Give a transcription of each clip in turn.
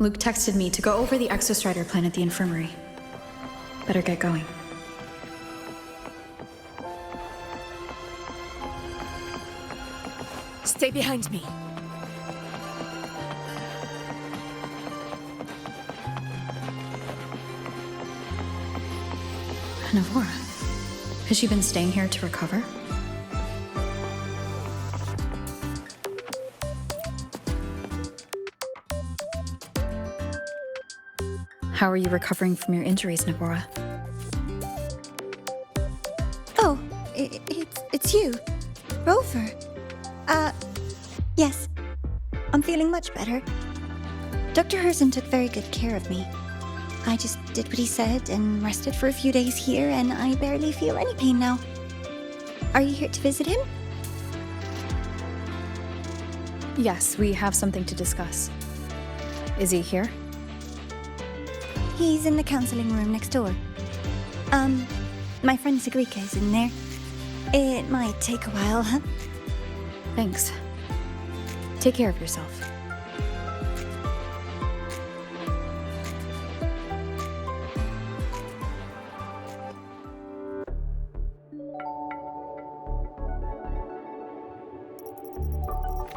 Luuk texted me to go over the Exo Strider plan at the infirmary. Better get going. Stay behind me. Navora. Has she been staying here to recover? How are you recovering from your injuries, Navora? Oh, it's you. Rover. Yes. I'm feeling much better. Dr. Herssen took very good care of me. I just did what he said and rested for a few days here, and I barely feel any pain now. Are you here to visit him? Yes, we have something to discuss. Is he here? He's in the counseling room next door. My friend Sigrika is in there. It might take a while, huh? Thanks. Take care of yourself.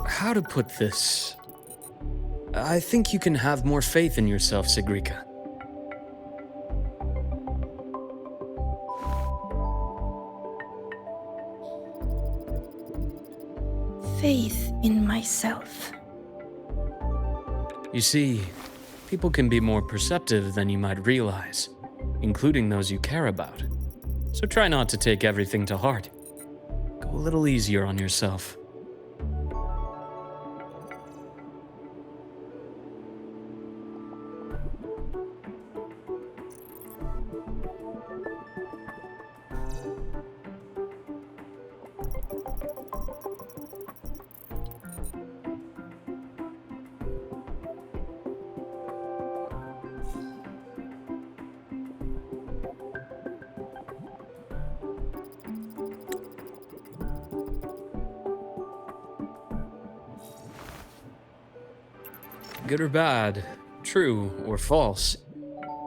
How to put this? I think you can have more faith in yourself, Sigrika. Faith in myself. You see, people can be more perceptive than you might realize, including those you care about. So try not to take everything to heart. Go a little easier on yourself. Good or bad, true or false,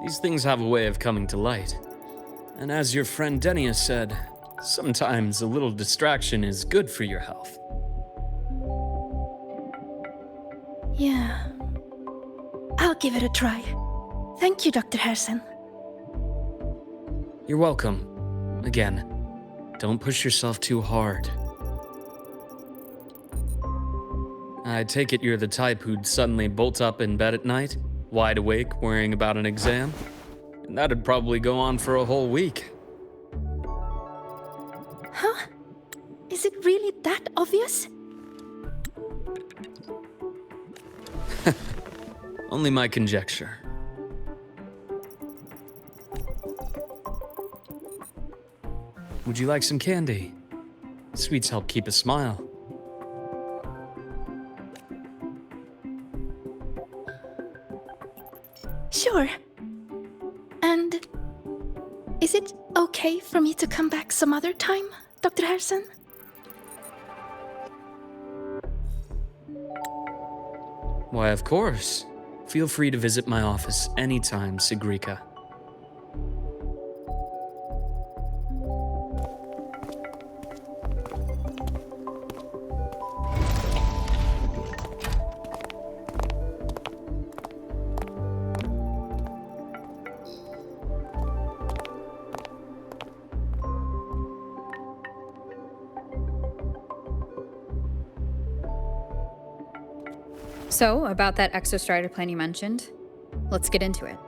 these things have a way of coming to light. And as your friend Denia said, sometimes a little distraction is good for your health. Yeah. I'll give it a try. Thank you, Dr. Herssen. You're welcome. Again, don't push yourself too hard. I take it you're the type who'd suddenly bolt up in bed at night, wide awake, worrying about an exam? And that'd probably go on for a whole week. Huh? Is it really that obvious? Only my conjecture. Would you like some candy? Sweets help keep a smile. Sure. And is it okay for me to come back some other time, Dr. Herssen? Why, of course. Feel free to visit my office anytime, Sigrika. So, about that Exo Strider plan you mentioned, let's get into it.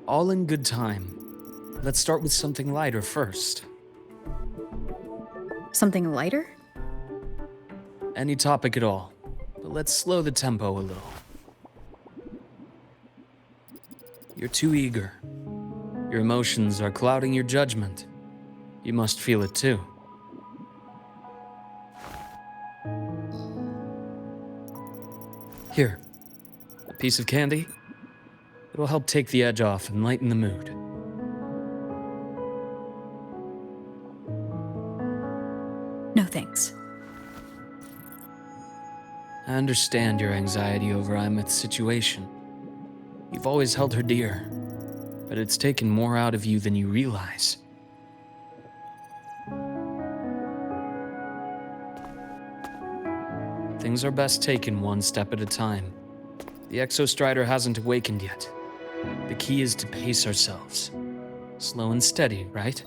All in good time. Let's start with something lighter first. Something lighter? Any topic at all, but let's slow the tempo a little. You're too eager. Your emotions are clouding your judgment. You must feel it too. Here, a piece of candy. It'll help take the edge off and lighten the mood. No thanks. I understand your anxiety over Imeth's situation. You've always held her dear, but it's taken more out of you than you realize. Things are best taken one step at a time. The Exo Strider hasn't awakened yet. The key is to pace ourselves. Slow and steady, right?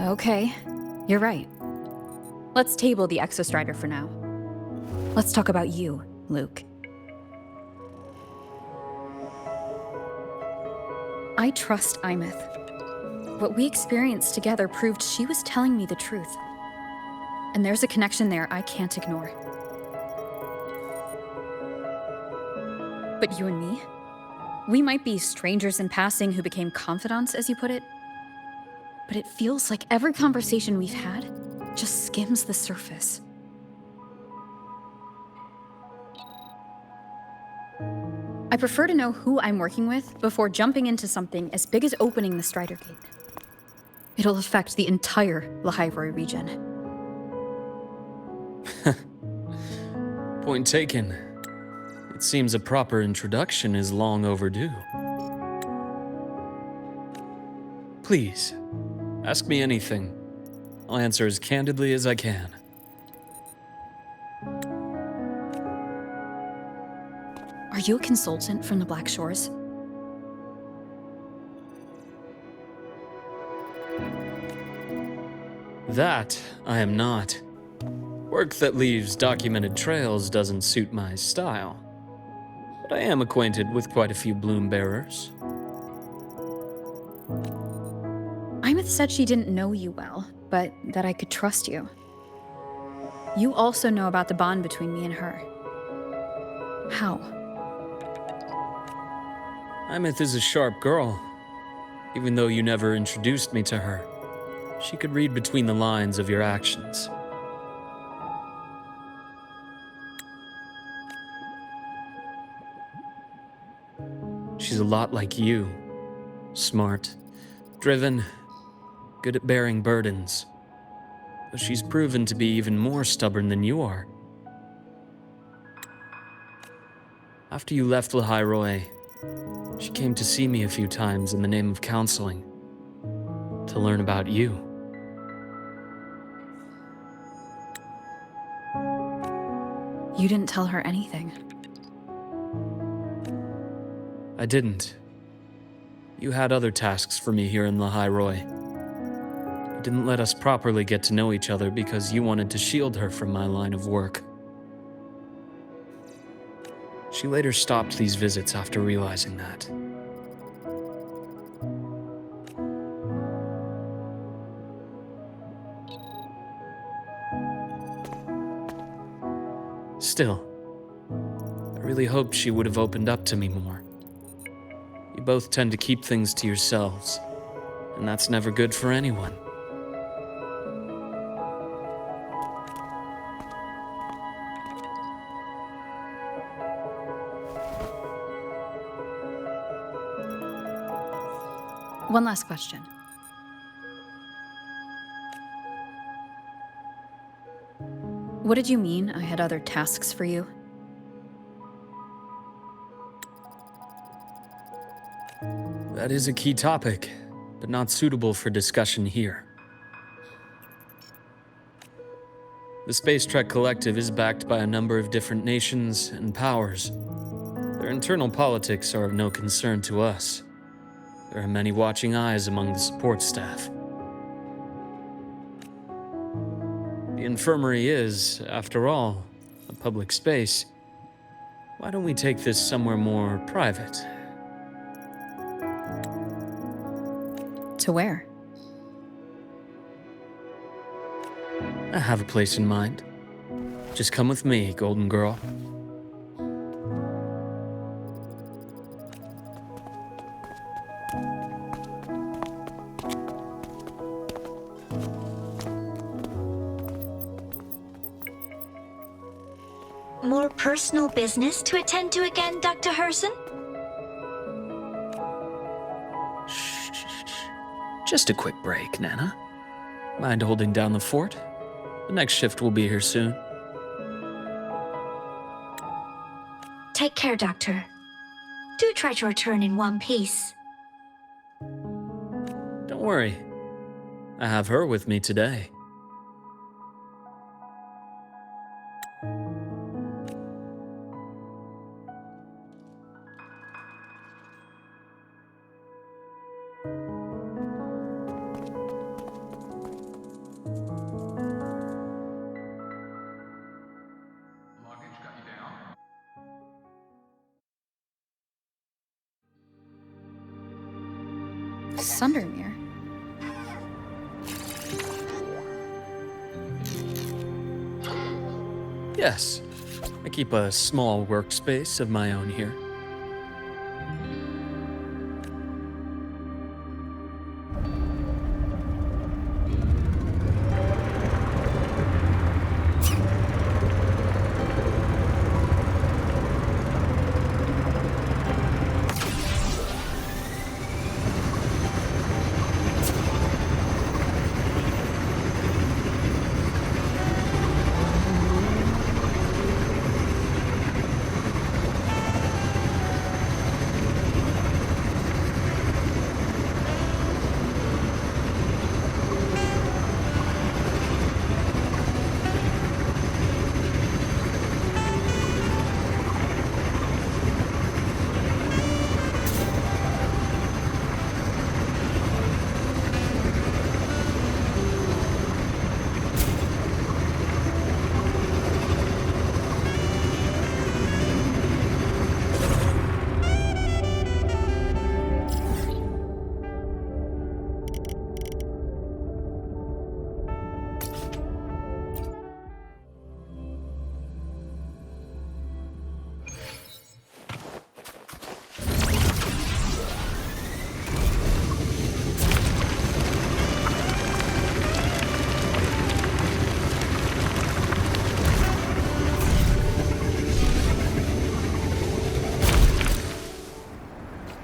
Okay, you're right. Let's table the Exo Strider for now. Let's talk about you, Luuk. I trust Imeth. What we experienced together proved she was telling me the truth. And there's a connection there I can't ignore. But you and me? We might be strangers in passing who became confidants, as you put it. But it feels like every conversation we've had just skims the surface. I prefer to know who I'm working with before jumping into something as big as opening the Strider Gate. It'll affect the entire Lynae region. Point taken. It seems a proper introduction is long overdue. Please, ask me anything. I'll answer as candidly as I can. Are you a consultant from the Black Shores? That I am not. Work that leaves documented trails doesn't suit my style. But I am acquainted with quite a few bloom bearers. Imeth said she didn't know you well, but that I could trust you. You also know about the bond between me and her. How? Imeth is a sharp girl. Even though you never introduced me to her, she could read between the lines of your actions. She's a lot like you. Smart, driven, good at bearing burdens. But she's proven to be even more stubborn than you are. After you left Lynae, she came to see me a few times in the name of counseling, to learn about you. You didn't tell her anything. I didn't. You had other tasks for me here in Lynae. You didn't let us properly get to know each other because you wanted to shield her from my line of work. She later stopped these visits after realizing that. Still, I really hoped she would have opened up to me more. You both tend to keep things to yourselves, and that's never good for anyone. One last question. What did you mean I had other tasks for you? That is a key topic, but not suitable for discussion here. The Space Trek Collective is backed by a number of different nations and powers. Their internal politics are of no concern to us. There are many watching eyes among the support staff. The infirmary is, after all, a public space. Why don't we take this somewhere more private? To where? I have a place in mind. Just come with me, Golden Girl. More personal business to attend to again, Dr. Herssen? Just a quick break, Nana. Mind holding down the fort? The next shift will be here soon. Take care, Doctor. Do try to return in one piece. Don't worry. I have her with me today. Sundermere. Yes, I keep a small workspace of my own here.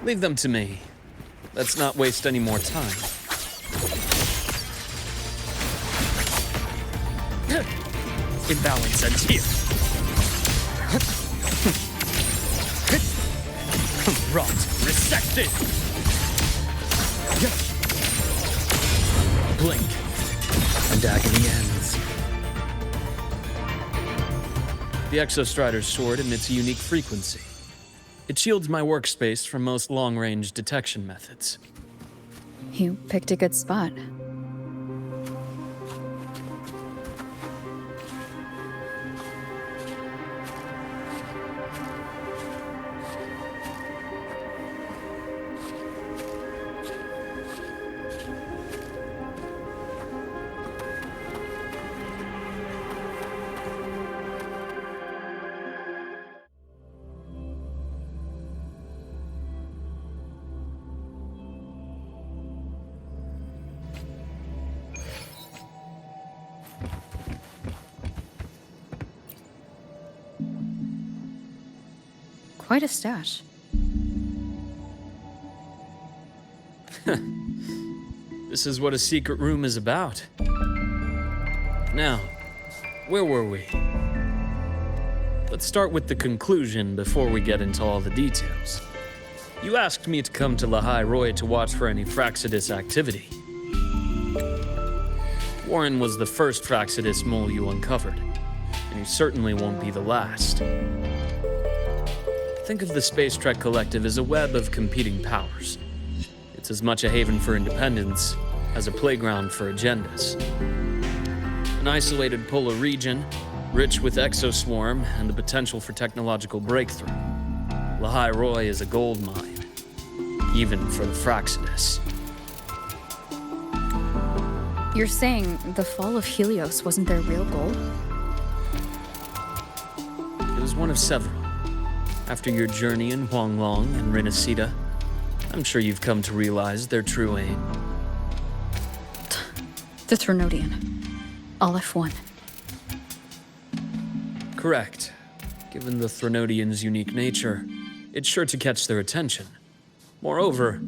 Leave them to me. Let's not waste any more time. Imbalance ends here. Rot, resected. Blink, and agony ends. The Exo Strider's sword emits a unique frequency. It shields my workspace from most long-range detection methods. You picked a good spot. Quite a stash. This is what a secret room is about. Now, where were we? Let's start with the conclusion before we get into all the details. You asked me to come to Lahai Roy to watch for any Fraidus activity. Warren was the first Fraidus mole you uncovered, and he certainly won't be the last. Think of the Space Trek Collective as a web of competing powers. It's as much a haven for independence as a playground for agendas. An isolated polar region, rich with exoswarm and the potential for technological breakthrough. Lahai Roy is a gold mine, even for the Fraidus. You're saying the fall of Helios wasn't their real goal? It was one of several. After your journey in Huanglong and Renacida, I'm sure you've come to realize their true aim. The Trinodian. Aleph 1. Correct. Given the Trinodian's unique nature, it's sure to catch their attention. Moreover,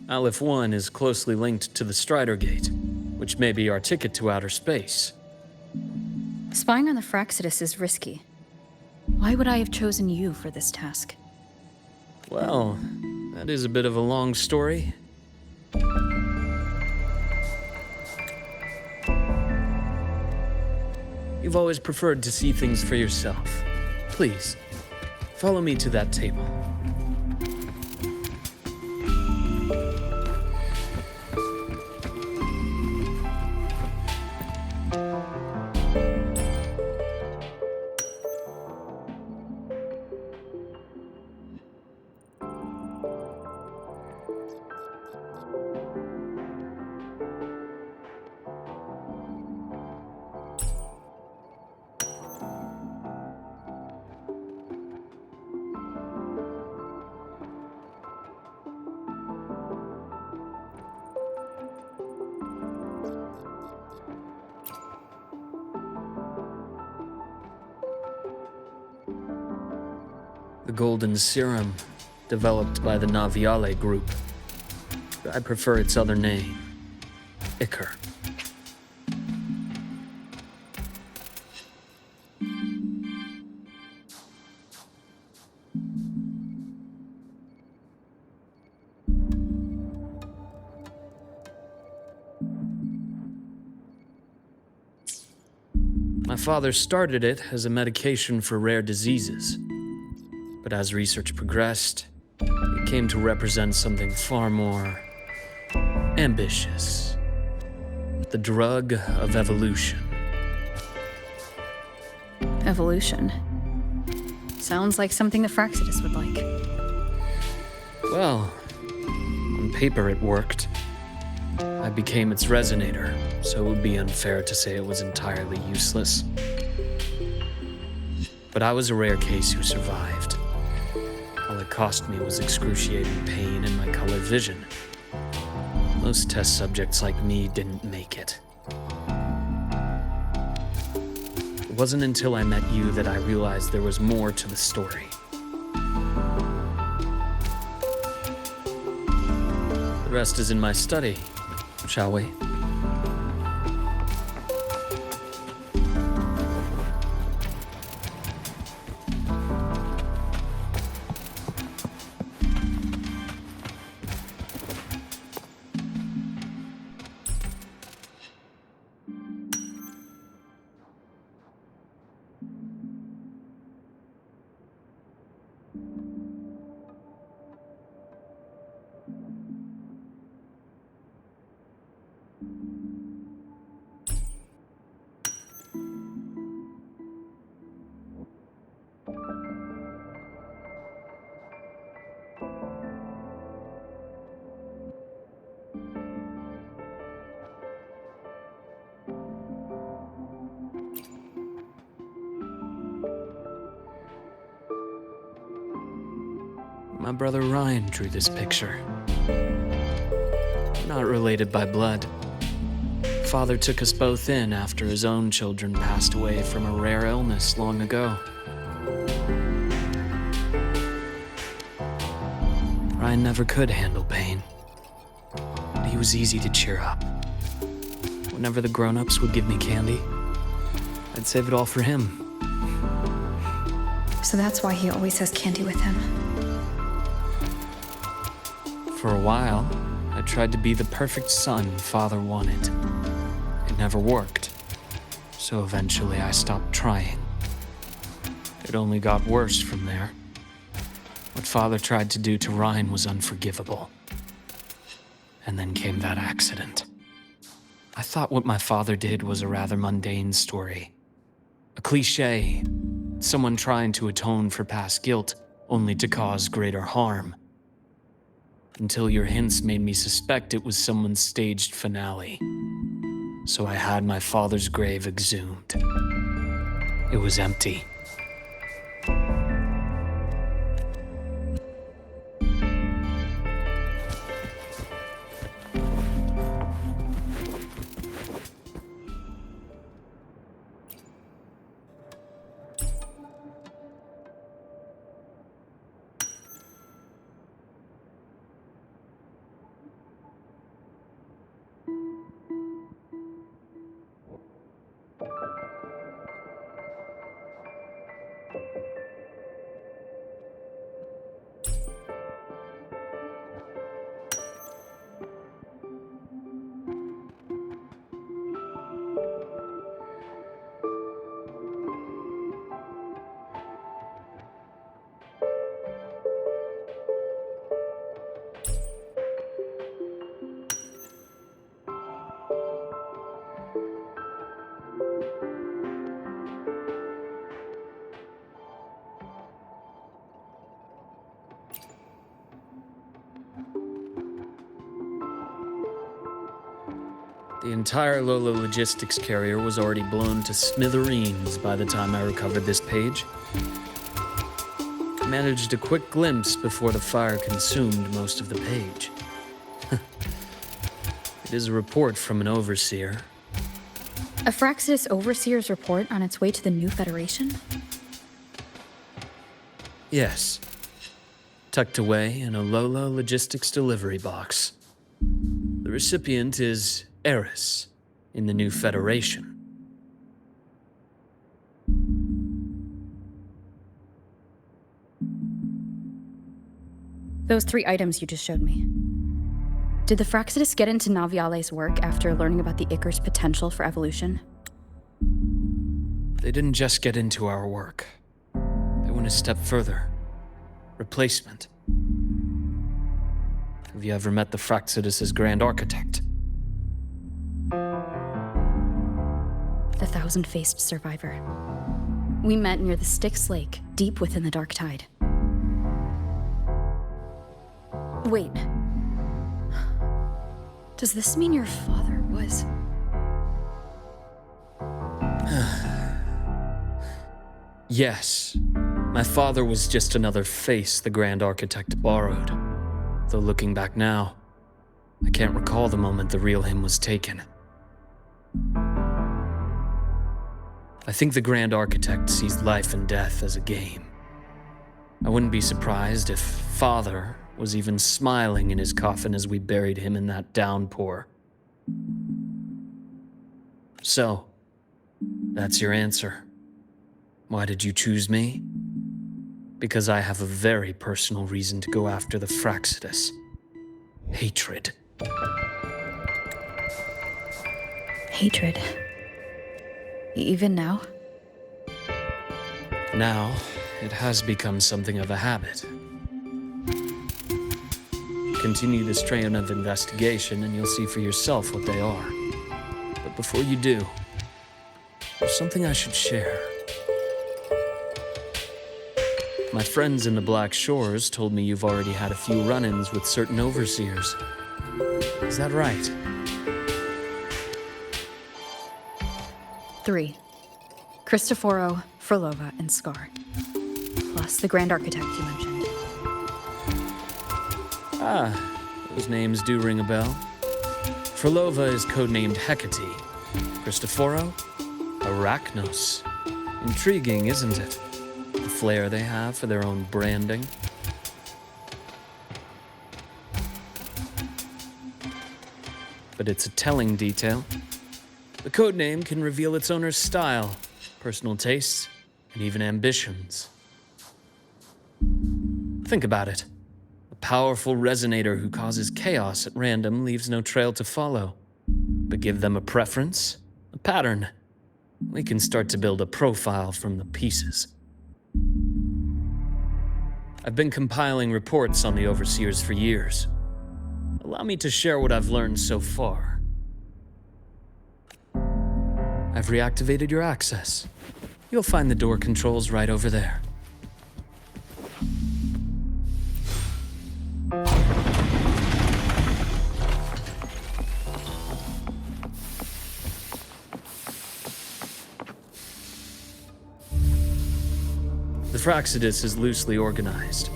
Aleph 1 is closely linked to the Strider Gate. which may be our ticket to outer space. Spying on the Fraidus is risky. Why would I have chosen you for this task? Well, that is a bit of a long story. You've always preferred to see things for yourself. Please, follow me to that table. The golden serum, developed by the Naviale group. I prefer its other name, Ichor. My father started it as a medication for rare diseases. But as research progressed, it came to represent something far more ambitious. The drug of evolution. Evolution. Sounds like something the Fraidus would like. Well, on paper it worked. I became its resonator, so it would be unfair to say it was entirely useless. But I was a rare case who survived. All it cost me was excruciating pain and my colored vision. Most test subjects like me didn't make it. It wasn't until I met you that I realized there was more to the story. The rest is in my study, shall we? My brother Ryan drew this picture. Not related by blood. Father took us both in after his own children passed away from a rare illness long ago. Ryan never could handle pain, but he was easy to cheer up. Whenever the grown-ups would give me candy, I'd save it all for him. So that's why he always has candy with him. For a while, I tried to be the perfect son Father wanted. It never worked, so eventually I stopped trying. It only got worse from there. What Father tried to do to Ryan was unforgivable. And then came that accident. I thought what my father did was a rather mundane story. A cliché, someone trying to atone for past guilt, only to cause greater harm. Until your hints made me suspect it was someone's staged finale. So I had my father's grave exhumed. It was empty. The entire Lola logistics carrier was already blown to smithereens by the time I recovered this page. I managed a quick glimpse before the fire consumed most of the page. It is a report from an overseer. A Fraidus overseer's report on its way to the new Federation? Yes. Tucked away in a Lola logistics delivery box. The recipient is Eris in the new Federation. Those 3 items you just showed me. Did the Fraidus get into Naviale's work after learning about the Icar's potential for evolution? They didn't just get into our work. They went a step further. Replacement. Have you ever met the Fraidus' Grand Architect? The thousand-faced survivor. We met near the Styx Lake, deep within the Dark Tide. Wait. Does this mean your father was... Yes. My father was just another face the Grand Architect borrowed. Though looking back now, I can't recall the moment the real him was taken. I think the Grand Architect sees life and death as a game. I wouldn't be surprised if Father was even smiling in his coffin as we buried him in that downpour. So, that's your answer. Why did you choose me? Because I have a very personal reason to go after the Fraidus. Hatred. Hatred. Even now? Now, it has become something of a habit. Continue this train of investigation and you'll see for yourself what they are. But before you do, there's something I should share. My friends in the Black Shores told me you've already had a few run-ins with certain overseers. Is that right? 3. Cristoforo, Frolova, and Scar. Plus the Grand Architect you mentioned. Those names do ring a bell. Frolova is codenamed Hecate. Cristoforo? Arachnos. Intriguing, isn't it? The flair they have for their own branding. But it's a telling detail. The codename can reveal its owner's style, personal tastes, and even ambitions. Think about it. A powerful resonator who causes chaos at random leaves no trail to follow. But give them a preference, a pattern. We can start to build a profile from the pieces. I've been compiling reports on the Overseers for years. Allow me to share what I've learned so far. I've reactivated your access. You'll find the door controls right over there. The Fraidus is loosely organized.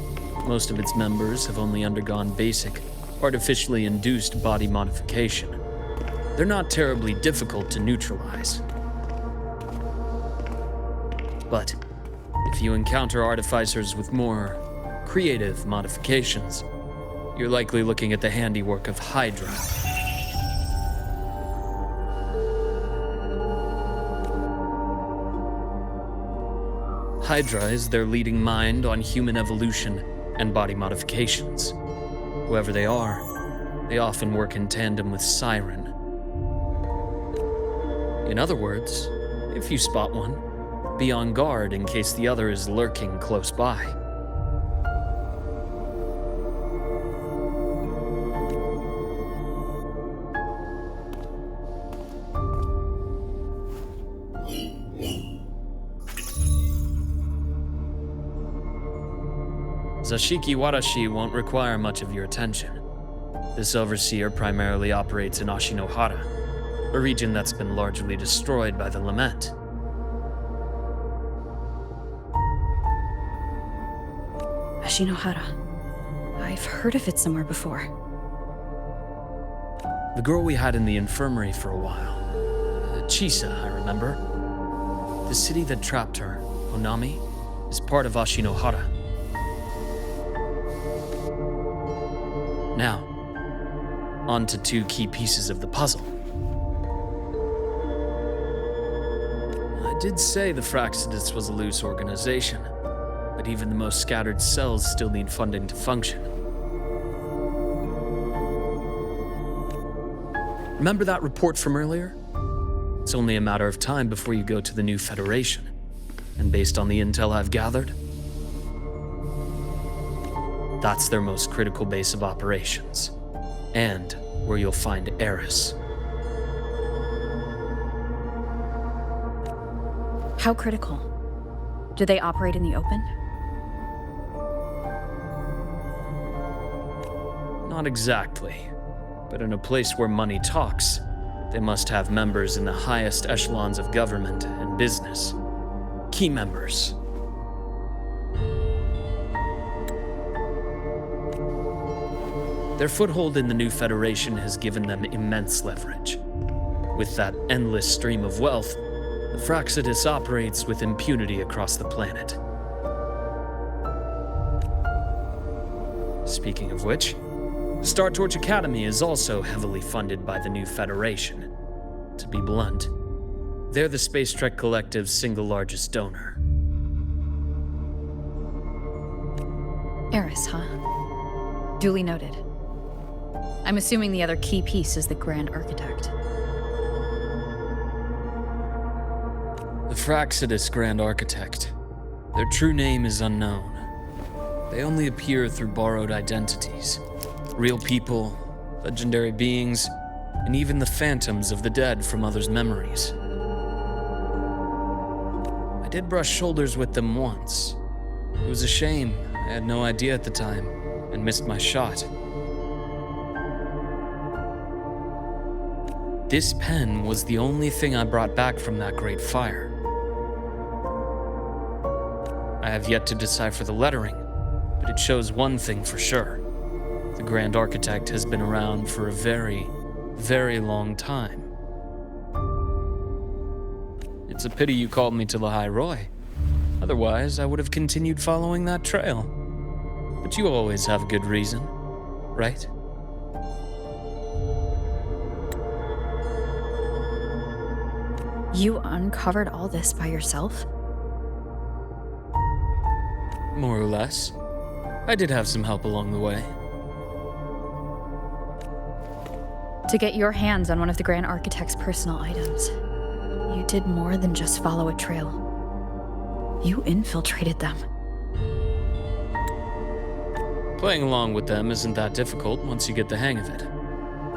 Most of its members have only undergone basic, artificially induced body modification. They're not terribly difficult to neutralize. But if you encounter artificers with more creative modifications, you're likely looking at the handiwork of Hydra. Hydra is their leading mind on human evolution and body modifications. Whoever they are, they often work in tandem with Siren. In other words, if you spot one, be on guard in case the other is lurking close by. Zashiki Warashi won't require much of your attention. This overseer primarily operates in Ashinohara. a region that's been largely destroyed by the Lament. Ashinohara. I've heard of it somewhere before. The girl we had in the infirmary for a while. Chisa, I remember. The city that trapped her, Onami, is part of Ashinohara. Now, on to 2 key pieces of the puzzle. I did say the Fraidus was a loose organization, but even the most scattered cells still need funding to function. Remember that report from earlier? It's only a matter of time before you go to the new Federation. And based on the intel I've gathered, that's their most critical base of operations. And where you'll find Eris. How critical? Do they operate in the open? Not exactly. But in a place where money talks, they must have members in the highest echelons of government and business. Key members. Their foothold in the new Federation has given them immense leverage. With that endless stream of wealth, the Fraidus operates with impunity across the planet. Speaking of which, Star Torch Academy is also heavily funded by the new Federation. To be blunt, they're the Space Trek Collective's single largest donor. Eris, huh? Duly noted. I'm assuming the other key piece is the Grand Architect. The Fraidus Grand Architect. Their true name is unknown. They only appear through borrowed identities. Real people, legendary beings, and even the phantoms of the dead from others' memories. I did brush shoulders with them once. It was a shame. I had no idea at the time, and missed my shot. This pen was the only thing I brought back from that great fire. I have yet to decipher the lettering, but it shows one thing for sure. The Grand Architect has been around for a very, very long time. It's a pity you called me to Lahai Roi. Otherwise, I would have continued following that trail. But you always have a good reason, right? You uncovered all this by yourself? More or less. I did have some help along the way. To get your hands on one of the Grand Architect's personal items, you did more than just follow a trail. You infiltrated them. Playing along with them isn't that difficult once you get the hang of it.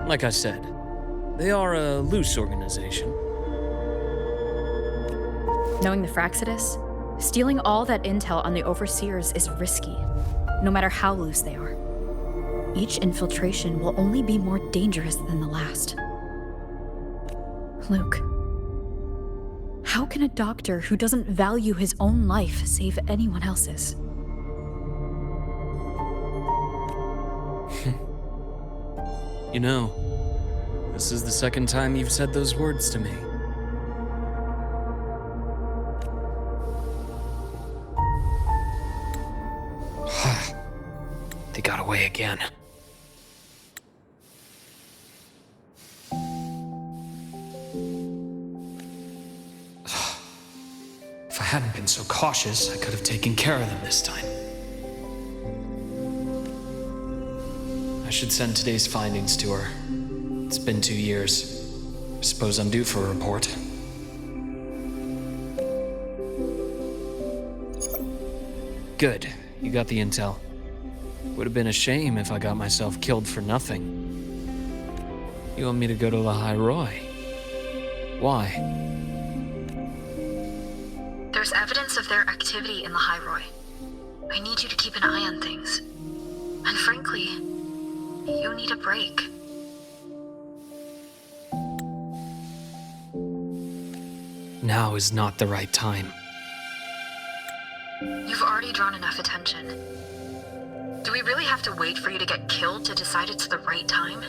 Like I said, they are a loose organization. Knowing the Fraidus, stealing all that intel on the Overseers is risky, no matter how loose they are. Each infiltration will only be more dangerous than the last. Luke, how can a doctor who doesn't value his own life save anyone else's? You know, this is the second time you've said those words to me. They got away again. If I hadn't been so cautious, I could have taken care of them this time. I should send today's findings to her. It's been 2 years. I suppose I'm due for a report. Good. You got the intel. Would have been a shame if I got myself killed for nothing. You want me to go to Lahai Roi? Why? There's evidence of their activity in Lahai Roi. I need you to keep an eye on things. And frankly, you need a break. Now is not the right time. You've already drawn enough attention. Do we really have to wait for you to get killed to decide it's the right time?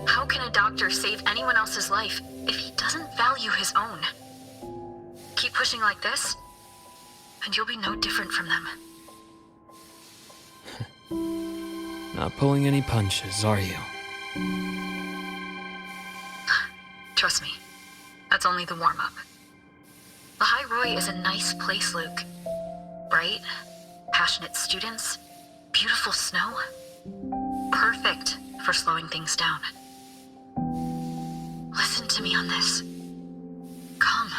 How can a doctor save anyone else's life if he doesn't value his own? Keep pushing like this, and you'll be no different from them. Not pulling any punches, are you? Trust me, that's only the warm-up. The High Roy is a nice place, Luke. Bright, passionate students, beautiful snow. Perfect for slowing things down. Listen to me on this. Come.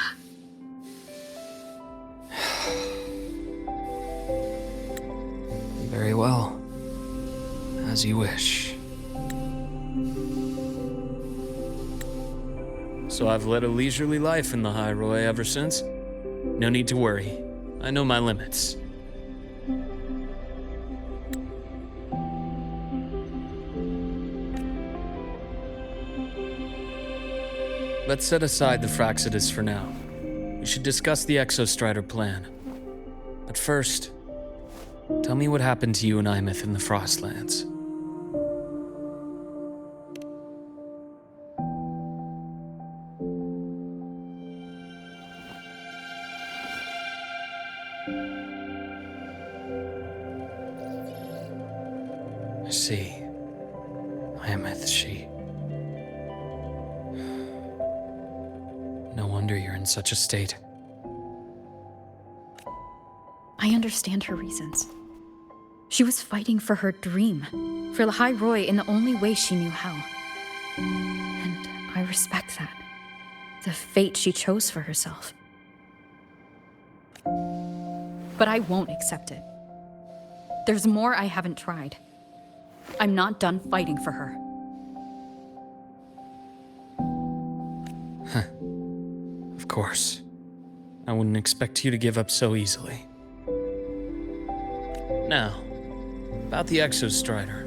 Very well. As you wish. So I've led a leisurely life in the High Roy ever since. No need to worry. I know my limits. Let's set aside the Fraidus for now. We should discuss the Exo Strider plan. But first, tell me what happened to you and Imeth in the Frostlands. I see. Imeth, she... No wonder you're in such a state. I understand her reasons. She was fighting for her dream, for the High Roy in the only way she knew how. And I respect that. The fate she chose for herself. But I won't accept it. There's more I haven't tried. I'm not done fighting for her. Of course. I wouldn't expect you to give up so easily. Now, about the Exo Strider.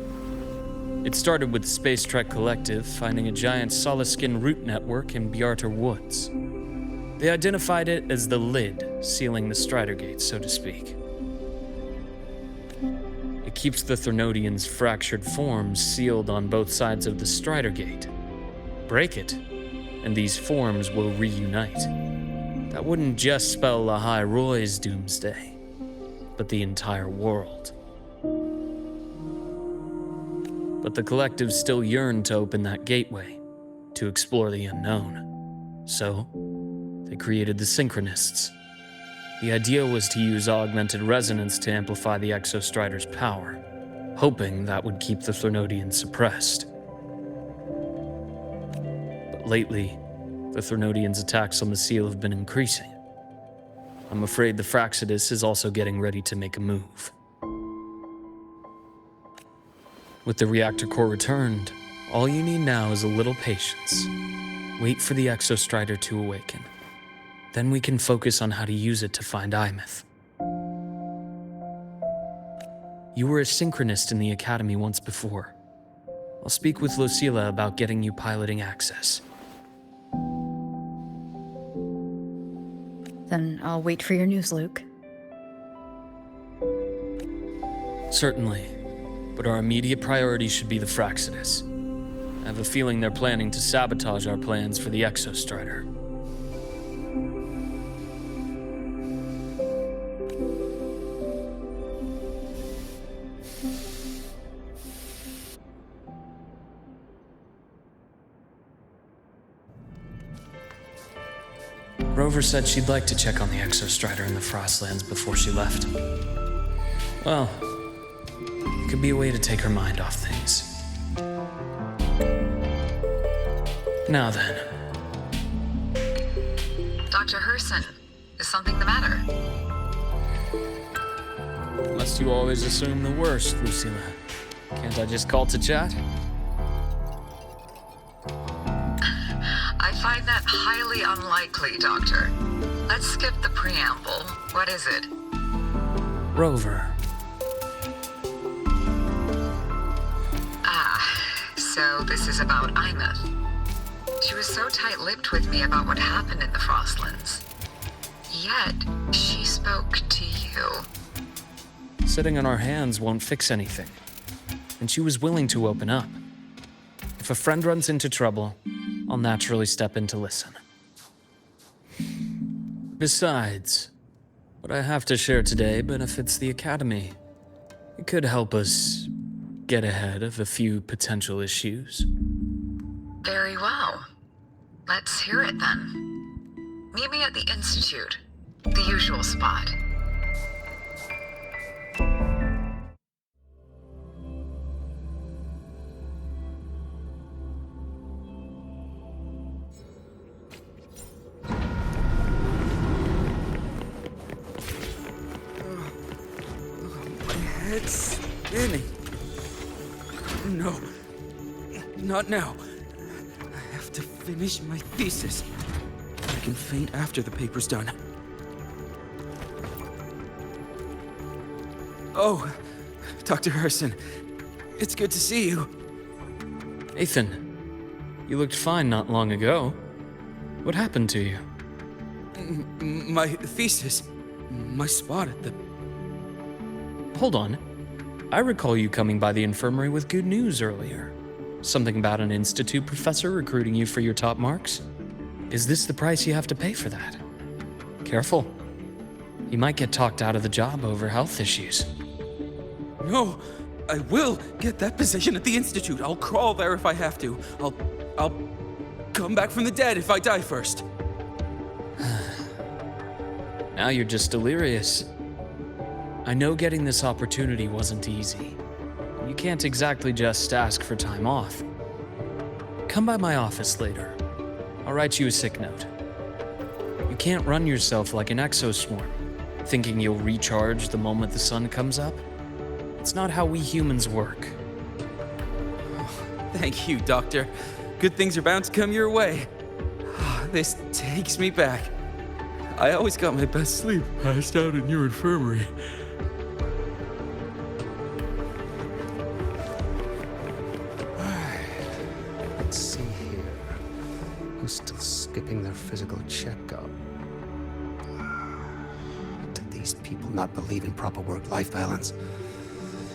It started with the Space Trek Collective finding a giant solid-skin root network in Bjartar Woods. They identified it as the lid sealing the Strider Gate, so to speak. It keeps the Threnodians' fractured forms sealed on both sides of the Strider Gate. Break it, and these forms will reunite. That wouldn't just spell the High Roy's doomsday, but the entire world. But the Collective still yearned to open that gateway, to explore the unknown. So, they created the Synchronists. The idea was to use augmented resonance to amplify the Exo Strider's power, hoping that would keep the Threnodians suppressed. But lately, the Threnodians' attacks on the seal have been increasing. I'm afraid the Fraidus is also getting ready to make a move. With the reactor core returned, all you need now is a little patience. Wait for the Exo Strider to awaken. Then we can focus on how to use it to find Imeth. You were a synchronist in the Academy once before. I'll speak with Lucilla about getting you piloting access. Then I'll wait for your news, Luke. Certainly, but our immediate priority should be the Fraidus. I have a feeling they're planning to sabotage our plans for the Exo Strider. Rover said she'd like to check on the Exo Strider in the Frostlands before she left. Well, it could be a way to take her mind off things. Now then. Dr. Herssen, is something the matter? Must you always assume the worst, Lucilla? Can't I just call to chat? I find that highly unlikely, Doctor. Let's skip the preamble. What is it? Rover. So this is about Imeth. She was so tight-lipped with me about what happened in the Frostlands. Yet, she spoke to you. Sitting on our hands won't fix anything. And she was willing to open up. If a friend runs into trouble, I'll naturally step in to listen. Besides, what I have to share today benefits the Academy. It could help us get ahead of a few potential issues. Very well. Let's hear it then. Meet me at the Institute, the usual spot. It's spinning. No, not now. I have to finish my thesis. I can faint after the paper's done. Oh, Dr. Herssen, it's good to see you. Ethan, you looked fine not long ago. What happened to you? My thesis, my spot at the... Hold on. I recall you coming by the infirmary with good news earlier. Something about an institute professor recruiting you for your top marks? Is this the price you have to pay for that? Careful. You might get talked out of the job over health issues. No, I will get that position at the Institute. I'll crawl there if I have to. I'll come back from the dead if I die first. Now you're just delirious. I know getting this opportunity wasn't easy. You can't exactly just ask for time off. Come by my office later. I'll write you a sick note. You can't run yourself like an exoswarm, thinking you'll recharge the moment the sun comes up. It's not how we humans work. Thank you, Doctor. Good things are bound to come your way. This takes me back. I always got my best sleep passed out in your infirmary. Let's see here. Who's still skipping their physical checkup? Do these people not believe in proper work-life balance?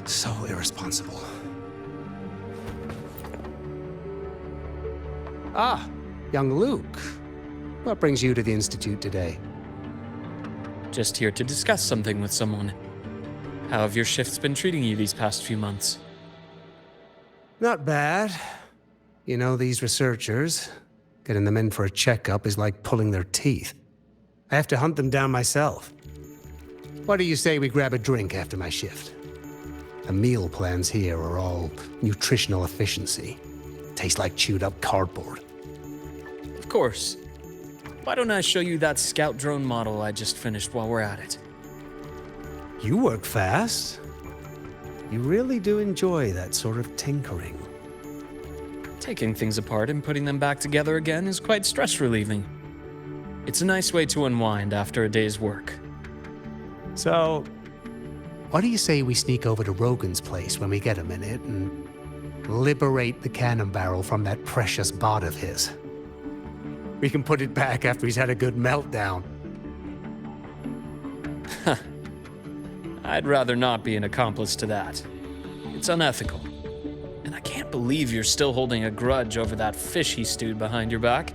So irresponsible. Ah, young Luke. What brings you to the Institute today? Just here to discuss something with someone. How have your shifts been treating you these past few months? Not bad. You know, these researchers, getting them in for a checkup is like pulling their teeth. I have to hunt them down myself. What do you say we grab a drink after my shift? The meal plans here are all nutritional efficiency. Taste like chewed up cardboard. Of course. Why don't I show you that scout drone model I just finished while we're at it? You work fast. You really do enjoy that sort of tinkering. Taking things apart and putting them back together again is quite stress-relieving. It's a nice way to unwind after a day's work. So, what do you say we sneak over to Rogan's place when we get a minute and liberate the cannon barrel from that precious bot of his? We can put it back after he's had a good meltdown. I'd rather not be an accomplice to that. It's unethical. And I can't believe you're still holding a grudge over that fish he stewed behind your back.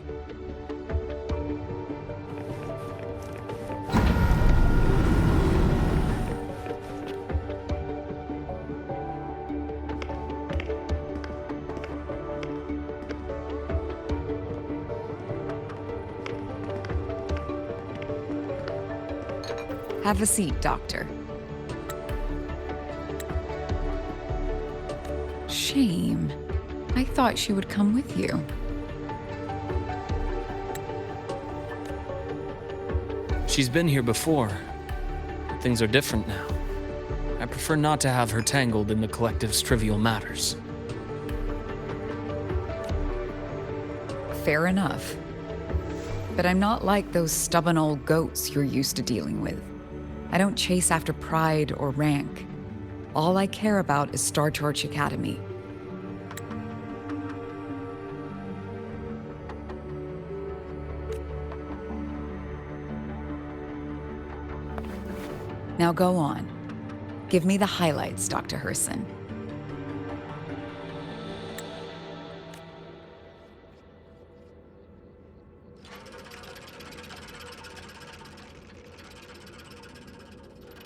Have a seat, Doctor. Shame. I thought she would come with you. She's been here before, but things are different now. I prefer not to have her tangled in the collective's trivial matters. Fair enough. But I'm not like those stubborn old goats you're used to dealing with. I don't chase after pride or rank. All I care about is Star Torch Academy. Now go on. Give me the highlights, Dr. Herssen.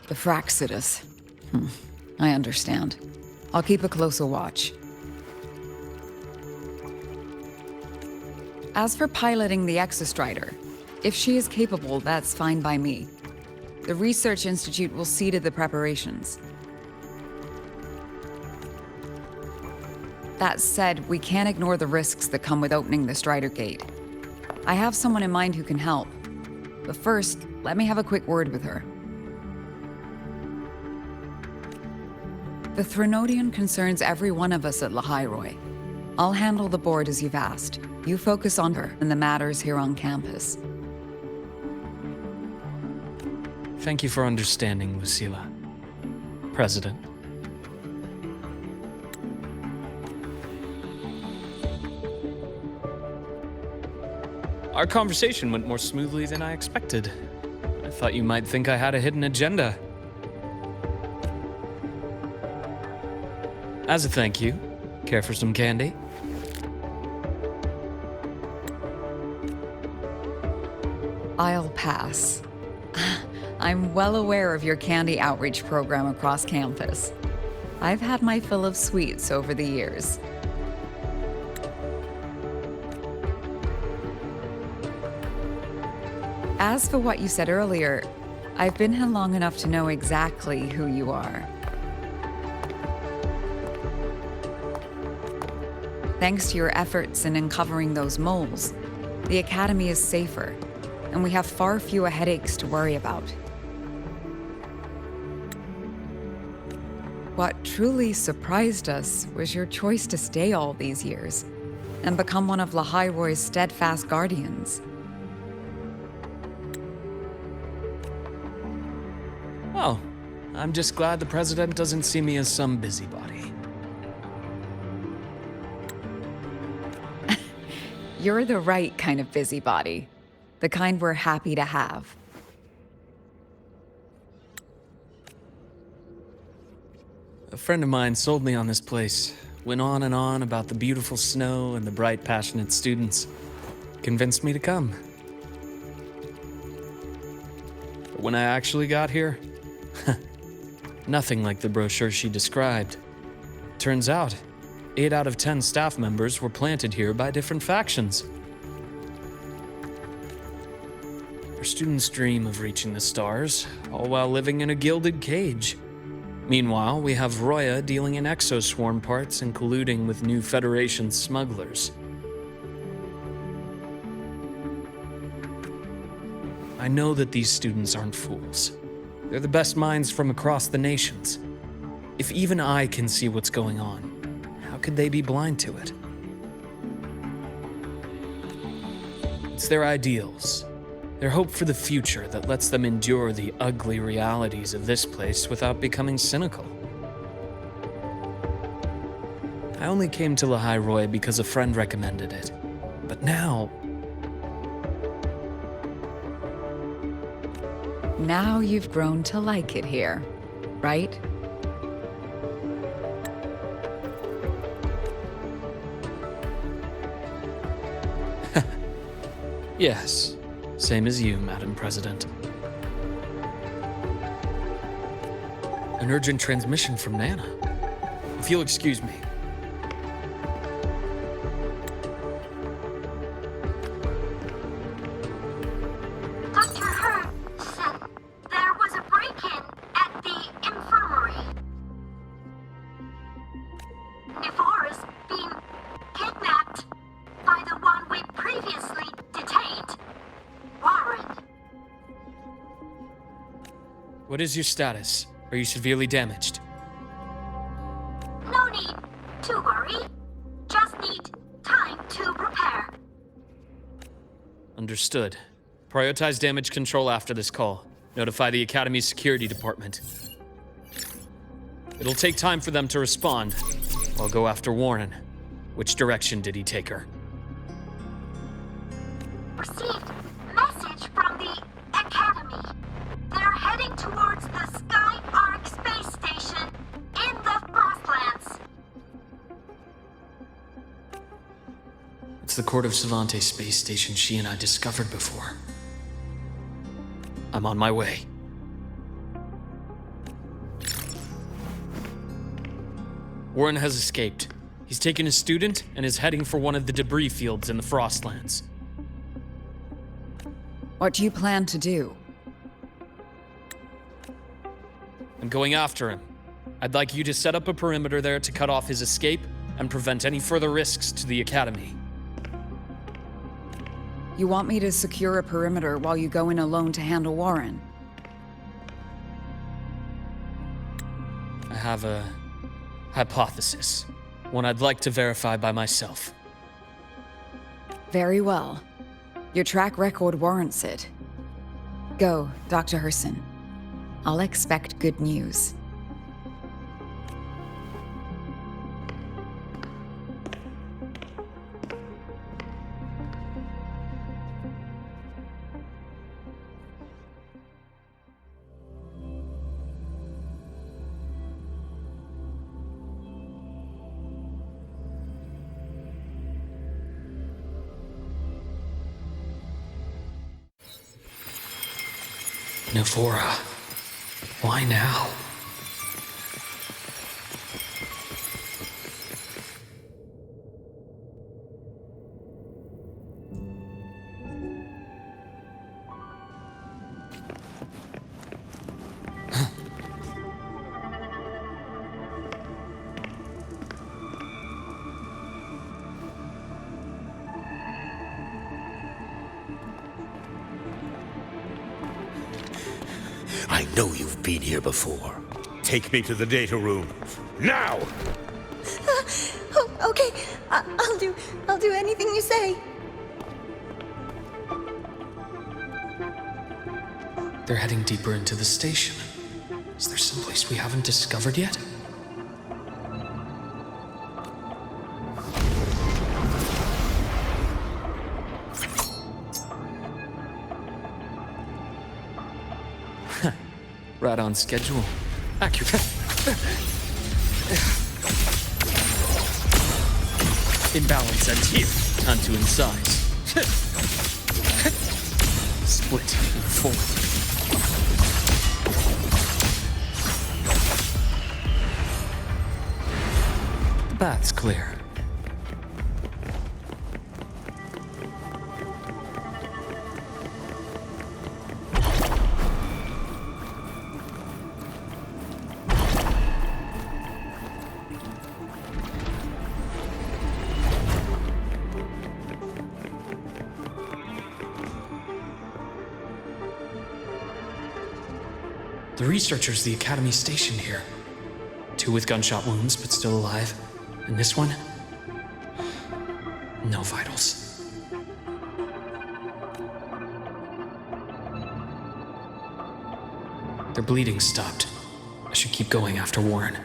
The Fraidus. I understand. I'll keep a closer watch. As for piloting the Exo Strider, if she is capable, that's fine by me. The Research Institute will see to the preparations. That said, we can't ignore the risks that come with opening the Strider Gate. I have someone in mind who can help. But first, let me have a quick word with her. The Threnodian concerns every one of us at Lahairoi. I'll handle the board as you've asked. You focus on her and the matters here on campus. Thank you for understanding, Lucilla. President. Our conversation went more smoothly than I expected. I thought you might think I had a hidden agenda. As a thank you, care for some candy? I'll pass. I'm well aware of your candy outreach program across campus. I've had my fill of sweets over the years. As for what you said earlier, I've been here long enough to know exactly who you are. Thanks to your efforts in uncovering those moles, the Academy is safer, and we have far fewer headaches to worry about. What truly surprised us was your choice to stay all these years and become one of Lahairoi's steadfast guardians. Oh, I'm just glad the President doesn't see me as some busybody. You're the right kind of busybody. The kind we're happy to have. A friend of mine sold me on this place. Went on and on about the beautiful snow and the bright, passionate students. Convinced me to come. But when I actually got here, nothing like the brochure she described. Turns out, 8 out of 10 staff members were planted here by different factions. Our students dream of reaching the stars, all while living in a gilded cage. Meanwhile, we have Roya dealing in exoswarm parts and colluding with new Federation smugglers. I know that these students aren't fools. They're the best minds from across the nations. If even I can see what's going on, how could they be blind to it? It's their ideals, their hope for the future that lets them endure the ugly realities of this place without becoming cynical. I only came to Lahairoi because a friend recommended it. But now... Now you've grown to like it here, right? Yes, same as you, Madam President. An urgent transmission from Nana. If you'll excuse me. Dr. Herssen, there was a break-in at the infirmary. Nivora's been kidnapped by the one we previously detained, Warren. What is your status? Are you severely damaged? No need to worry. Just need time to repair. Understood. Prioritize damage control after this call. Notify the Academy's security department. It'll take time for them to respond. I'll go after Warren. Which direction did he take her? Received message from the Academy. They're heading towards the Sky It's the Court of Savante space station she and I discovered before. I'm on my way. Warren has escaped. He's taken a student and is heading for one of the debris fields in the Frostlands. What do you plan to do? I'm going after him. I'd like you to set up a perimeter there to cut off his escape and prevent any further risks to the Academy. You want me to secure a perimeter while you go in alone to handle Warren? I have a hypothesis. One I'd like to verify by myself. Very well. Your track record warrants it. Go, Dr. Herssen. I'll expect good news. Navora. Why now? I know you've been here before. Take me to the data room. Now! Okay, I'll do anything you say. They're heading deeper into the station. Is there someplace we haven't discovered yet? Right on schedule. Accurate. Imbalance ends here. Time to incise. Split in four. The bath's clear. The researchers the Academy stationed here. 2 with gunshot wounds, but still alive. And this one? No vitals. Their bleeding stopped. I should keep going after Warren.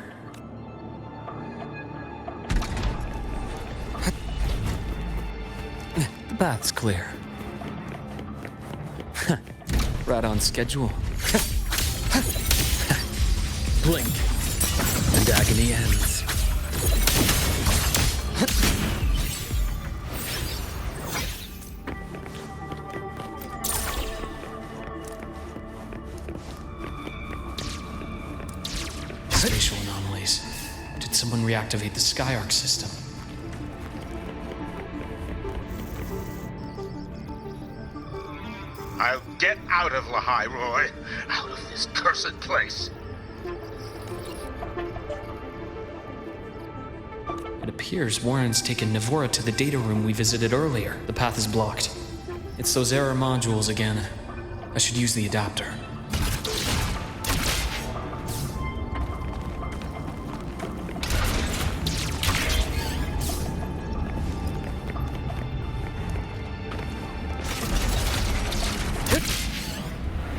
The bath's clear. Right on schedule. Blink, and agony ends. Spatial anomalies. Did someone reactivate the Sky Ark system? I'll get out of Lahai, Roy. Out of this cursed place. It appears Warren's taken Navora to the data room we visited earlier. The path is blocked. It's those error modules again. I should use the adapter.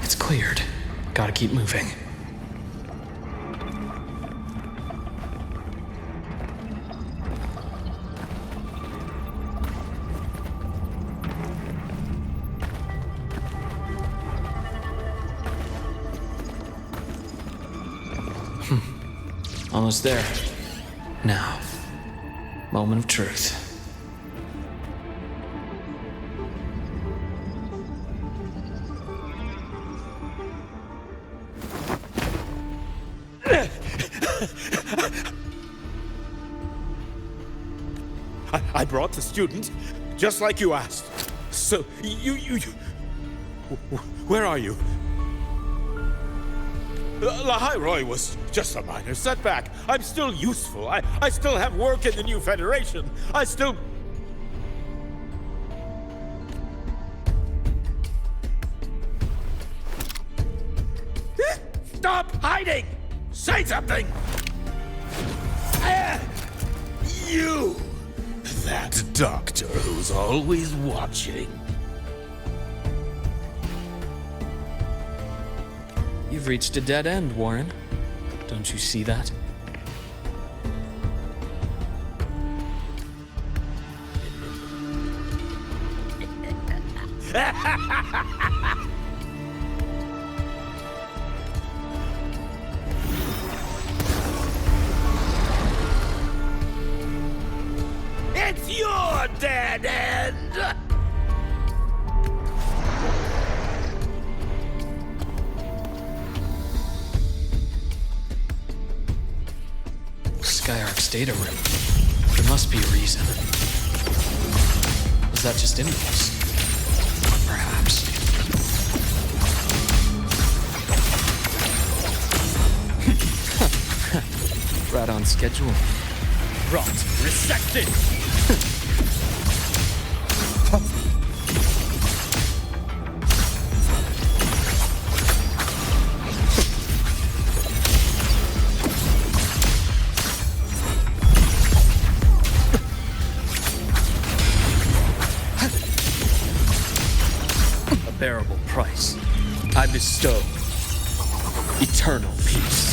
It's cleared. Gotta keep moving. Almost there. Now, moment of truth. I brought the student, just like you asked. So, where are you? Lynae was just a minor setback. I'm still useful. I still have work in the new Federation. I still... Stop hiding! Say something! You! That doctor who's always watching. You've reached a dead end, Warren. Don't you see that? It's your dead end! Sky Ark's data room. There must be a reason. Was that just impulse? Perhaps. Right on schedule. Rot resected! A bearable price. I bestow eternal peace.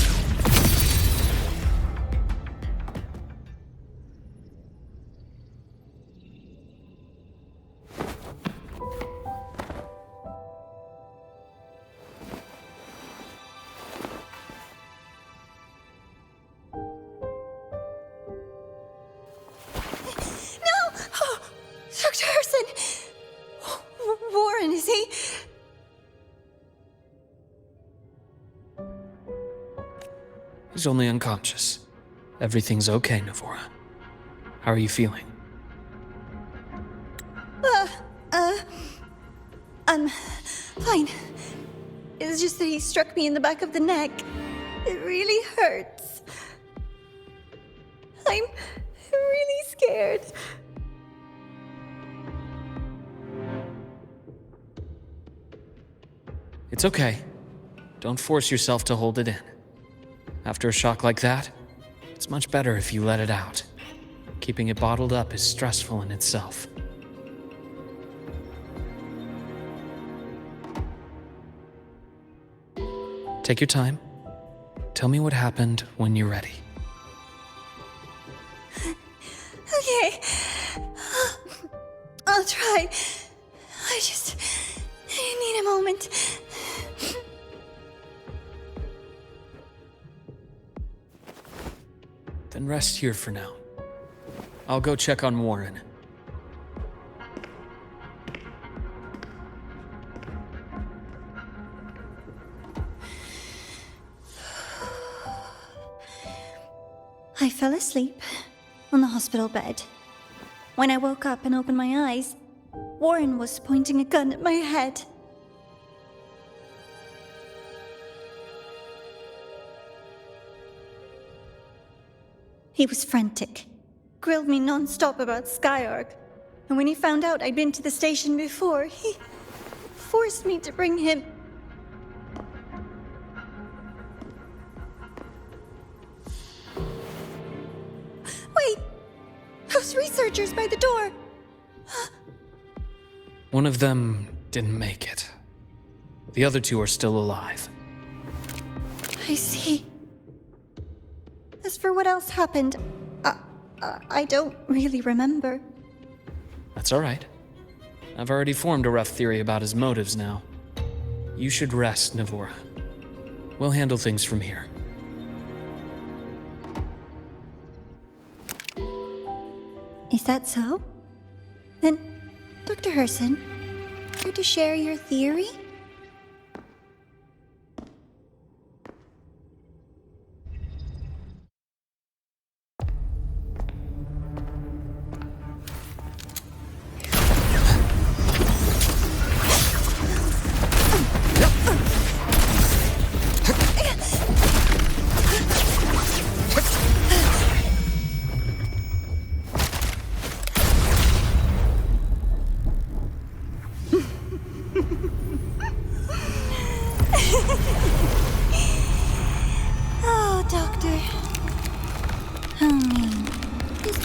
Dr. Herssen! Warren, is he? He's only unconscious. Everything's okay, Navora. How are you feeling? I'm fine. It's just that he struck me in the back of the neck. It really hurts. I'm really scared. It's okay. Don't force yourself to hold it in. After a shock like that, it's much better if you let it out. Keeping it bottled up is stressful in itself. Take your time. Tell me what happened when you're ready. Okay. I'll try. I just need a moment. Then rest here for now. I'll go check on Warren. I fell asleep on the hospital bed. When I woke up and opened my eyes, Warren was pointing a gun at my head. He was frantic, grilled me non-stop about Sky Ark, and when he found out I'd been to the station before, he forced me to bring him. Wait! Those researchers by the door! One of them didn't make it. The other two are still alive. I see. As for what else happened, I don't really remember. That's all right. I've already formed a rough theory about his motives now. You should rest, Navora. We'll handle things from here. Is that so? Then, Dr. Herssen, care to share your theory?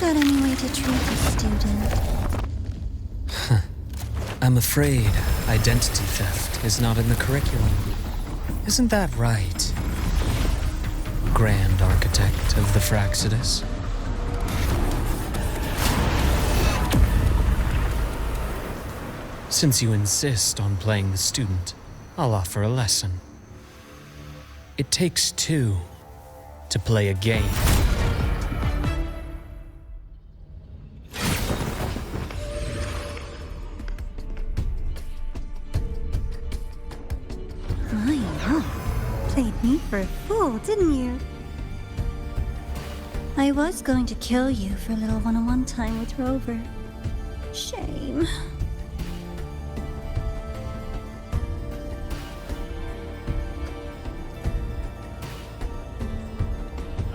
that any way to treat a student? I'm afraid identity theft is not in the curriculum. Isn't that right, Grand Architect of the Fraidus? Since you insist on playing the student, I'll offer a lesson. It takes two to play a game. Played me for a fool, didn't you? I was going to kill you for a little one-on-one time with Rover. Shame.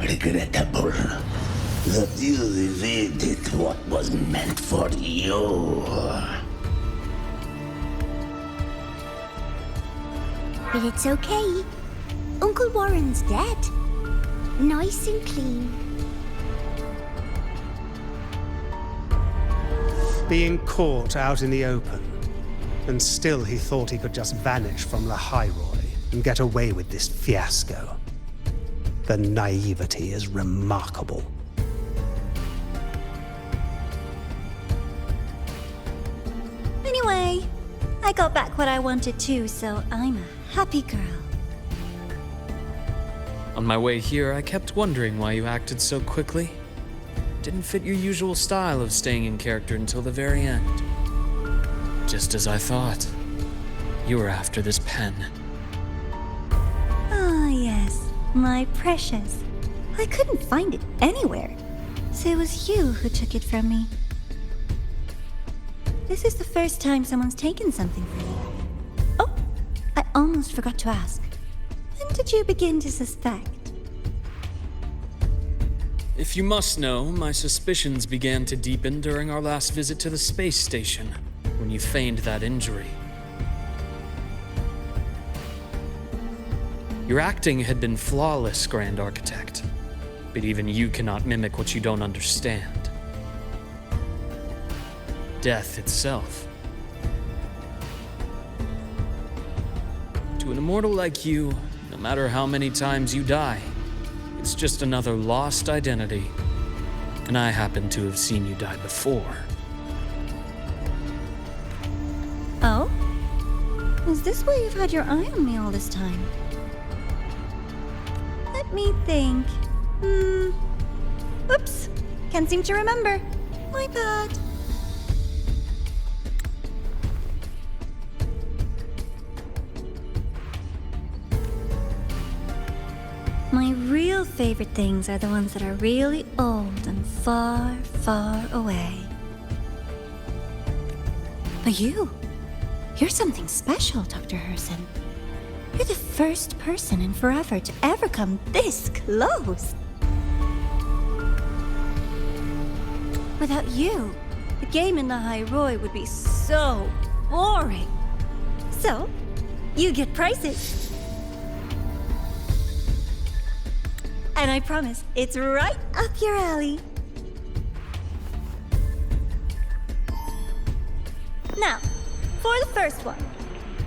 Regrettable that you evaded what was meant for you. But it's okay. Uncle Warren's dead. Nice and clean. Being caught out in the open, and still he thought he could just vanish from lynae and get away with this fiasco. The naivety is remarkable. Anyway, I got back what I wanted too, so I'm a happy girl. On my way here, I kept wondering why you acted so quickly. Didn't fit your usual style of staying in character until the very end. Just as I thought. You were after this pen. Ah, yes, my precious. I couldn't find it anywhere, so it was you who took it from me. This is the first time someone's taken something from me. Oh, I almost forgot to ask. When did you begin to suspect? If you must know, my suspicions began to deepen during our last visit to the space station, when you feigned that injury. Your acting had been flawless, Grand Architect, but even you cannot mimic what you don't understand. Death itself. To an immortal like you, no matter how many times you die, it's just another lost identity. And I happen to have seen you die before. Oh? Is this why you've had your eye on me all this time? Let me think. Oops. Can't seem to remember. My bad. My real favorite things are the ones that are really old and far, far away. But you're something special, Dr. Herssen. You're the first person in FRover to ever come this close. Without you, the game in the High Roy would be so boring. So, you get prizes. And I promise, it's right up your alley. Now, for the first one.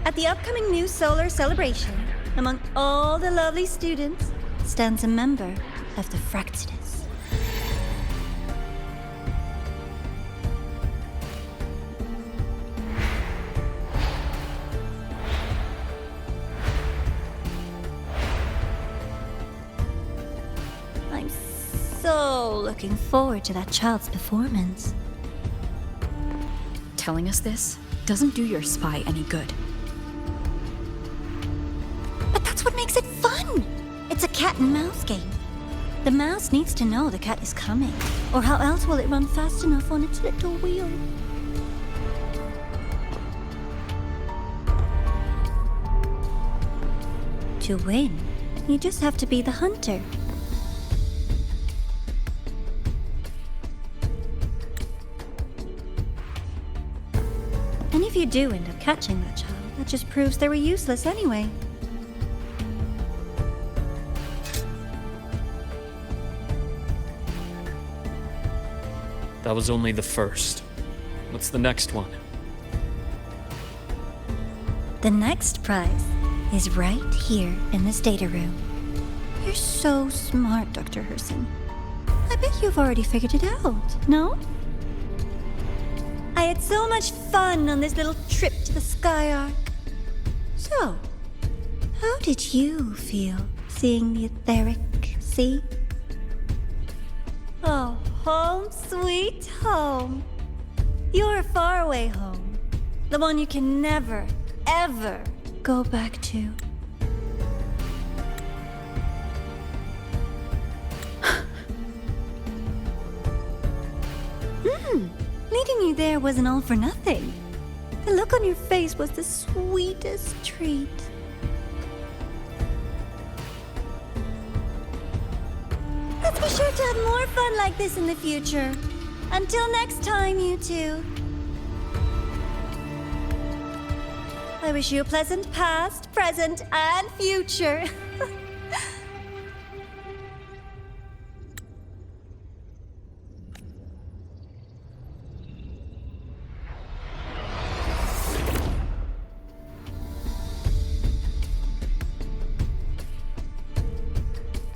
At the upcoming new solar celebration, among all the lovely students, stands a member of the Fraidus. I'm so looking forward to that child's performance. Telling us this doesn't do your spy any good. But that's what makes it fun! It's a cat and mouse game. The mouse needs to know the cat is coming, or how else will it run fast enough on its little wheel? To win, you just have to be the hunter. And if you do end up catching that child, that just proves they were useless anyway. That was only the first. What's the next one? The next prize is right here in this data room. You're so smart, Dr. Herssen. I bet you've already figured it out, no? I had so much fun on this little trip to the Sky Ark. So, how did you feel seeing the etheric sea? Oh, home sweet home. Your faraway home. The one you can never, ever go back to. Meeting you there wasn't all for nothing. The look on your face was the sweetest treat. Let's be sure to have more fun like this in the future. Until next time, you two. I wish you a pleasant past, present, and future.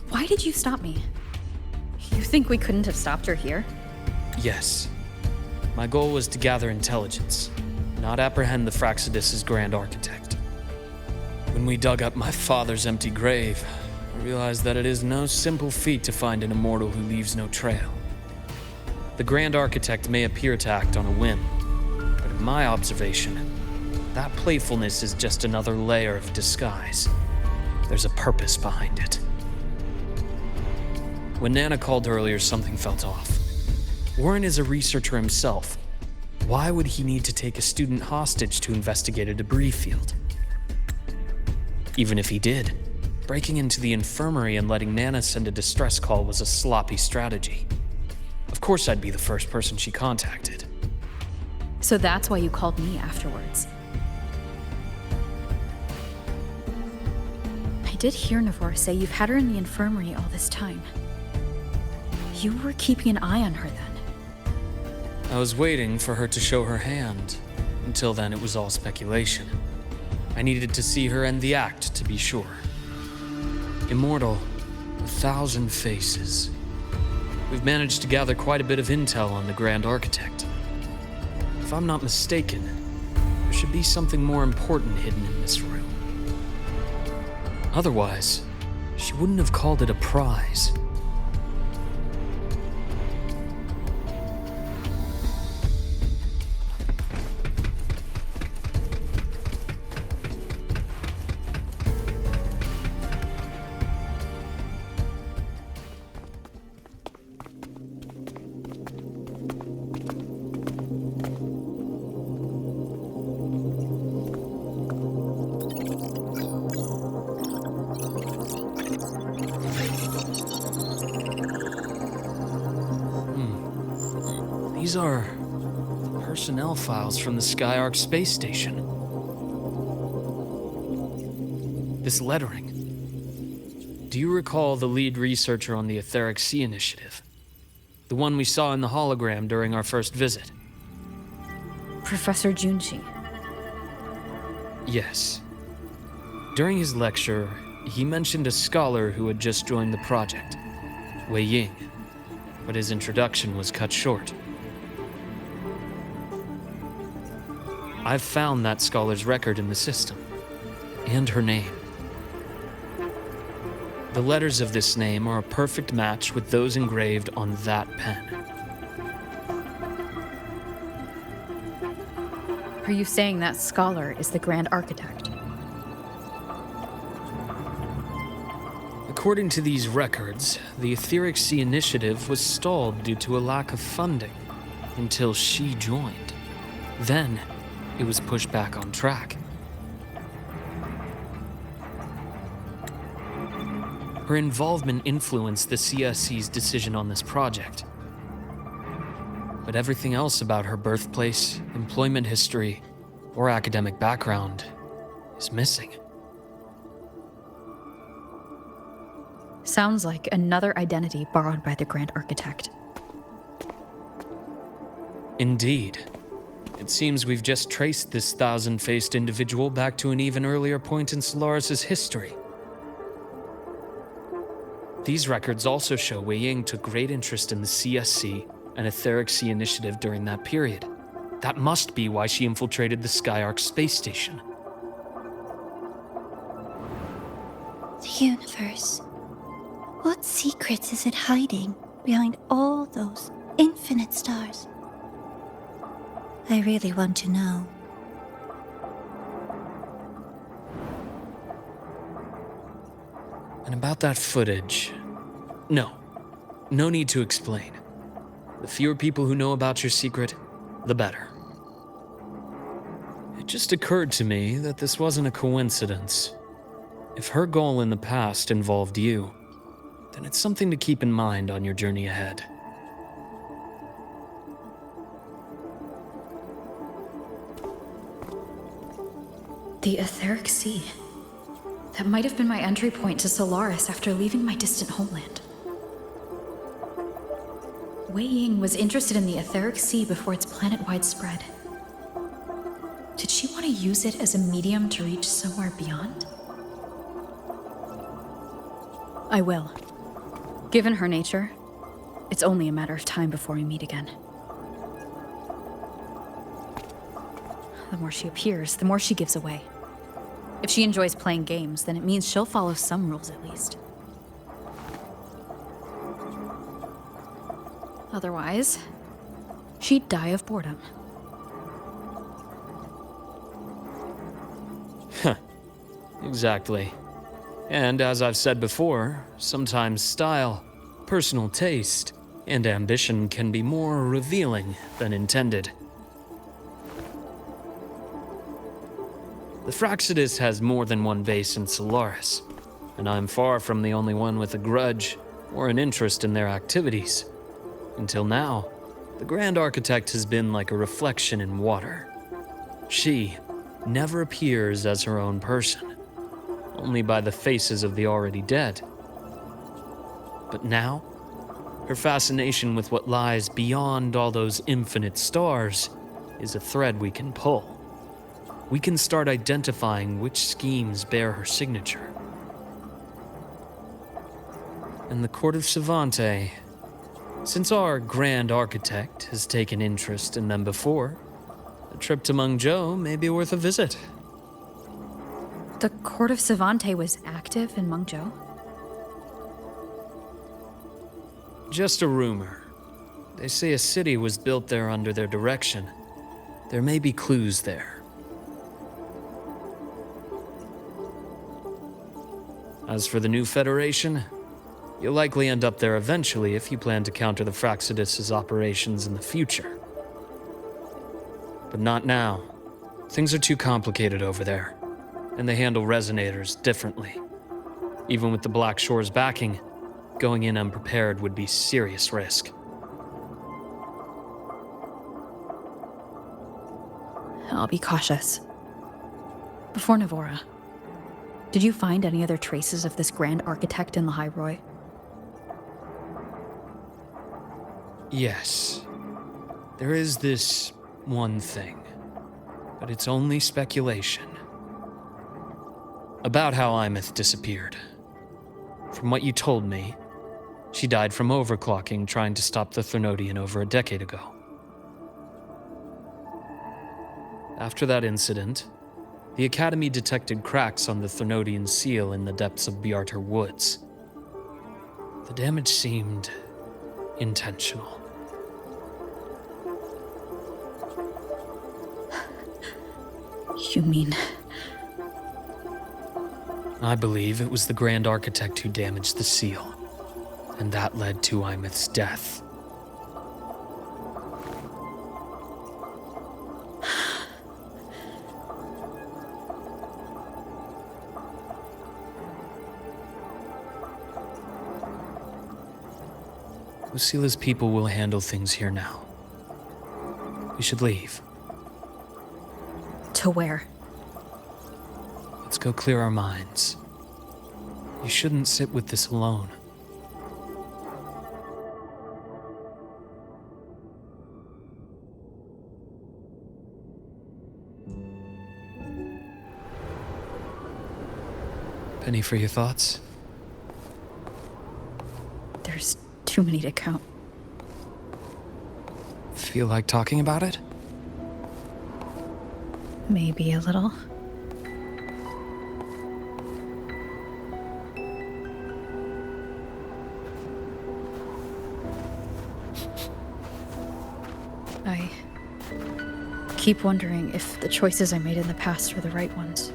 Why did you stop me? You think we couldn't have stopped her here? Yes. My goal was to gather intelligence, not apprehend the Fraidus' Grand Architect. When we dug up my father's empty grave, I realized that it is no simple feat to find an immortal who leaves no trail. The Grand Architect may appear to act on a whim, but in my observation, that playfulness is just another layer of disguise. There's a purpose behind it. When Nana called earlier, something felt off. Warren is a researcher himself. Why would he need to take a student hostage to investigate a debris field? Even if he did, breaking into the infirmary and letting Nana send a distress call was a sloppy strategy. Of course I'd be the first person she contacted. So that's why you called me afterwards. I did hear Navor say you've had her in the infirmary all this time. You were keeping an eye on her then. I was waiting for her to show her hand. Until then, it was all speculation. I needed to see her end the act to be sure. Immortal, 1,000 faces. We've managed to gather quite a bit of intel on the Grand Architect. If I'm not mistaken, there should be something more important hidden in this room. Otherwise, she wouldn't have called it a prize. These are personnel files from the Sky Ark space station. This lettering. Do you recall the lead researcher on the Etheric Sea Initiative? The one we saw in the hologram during our first visit? Professor Junshi. Yes. During his lecture, he mentioned a scholar who had just joined the project, Wei Ying, but his introduction was cut short. I've found that scholar's record in the system, and her name. The letters of this name are a perfect match with those engraved on that pen. Are you saying that scholar is the Grand Architect? According to these records, the Etheric Sea Initiative was stalled due to a lack of funding until she joined. Then, it was pushed back on track. Her involvement influenced the CSC's decision on this project. But everything else about her birthplace, employment history, or academic background is missing. Sounds like another identity borrowed by the Grand Architect. Indeed. It seems we've just traced this thousand-faced individual back to an even earlier point in Solaris' history. These records also show Wei Ying took great interest in the CSC and Etheric Sea Initiative during that period. That must be why she infiltrated the Sky Ark space station. The universe. What secrets is it hiding behind all those infinite stars? I really want to know. And about that footage... No need to explain. The fewer people who know about your secret, the better. It just occurred to me that this wasn't a coincidence. If her goal in the past involved you, then it's something to keep in mind on your journey ahead. The Etheric Sea. That might have been my entry point to Solaris after leaving my distant homeland. Wei Ying was interested in the Etheric Sea before its planet-wide spread. Did she want to use it as a medium to reach somewhere beyond? I will. Given her nature, it's only a matter of time before we meet again. The more she appears, the more she gives away. If she enjoys playing games, then it means she'll follow some rules at least. Otherwise, she'd die of boredom. Exactly. And as I've said before, sometimes style, personal taste, and ambition can be more revealing than intended. The Fraidus has more than one base in Solaris, and I'm far from the only one with a grudge or an interest in their activities. Until now, the Grand Architect has been like a reflection in water. She never appears as her own person, only by the faces of the already dead. But now, her fascination with what lies beyond all those infinite stars is a thread we can pull. We can start identifying which schemes bear her signature. And the Court of Savante, since our Grand Architect has taken interest in them before, a trip to Mengzhou may be worth a visit. The Court of Savante was active in Mengzhou? Just a rumor. They say a city was built there under their direction. There may be clues there. As for the new Federation, you'll likely end up there eventually if you plan to counter the Fraidus' operations in the future. But not now. Things are too complicated over there, and they handle resonators differently. Even with the Black Shore's backing, going in unprepared would be serious risk. I'll be cautious. Before Navora, did you find any other traces of this Grand Architect in the High Roy? Yes. There is this one thing, but it's only speculation. About how Imeth disappeared. From what you told me, she died from overclocking trying to stop the Threnodian over a decade ago. After that incident, the Academy detected cracks on the Threnodian seal in the depths of Bjartar Woods. The damage seemed intentional. You mean... I believe it was the Grand Architect who damaged the seal, and that led to Imeth's death. Lucilla's people will handle things here now. We should leave. To where? Let's go clear our minds. You shouldn't sit with this alone. Penny for your thoughts? There's too many to count. Feel like talking about it? Maybe a little. I keep wondering if the choices I made in the past were the right ones.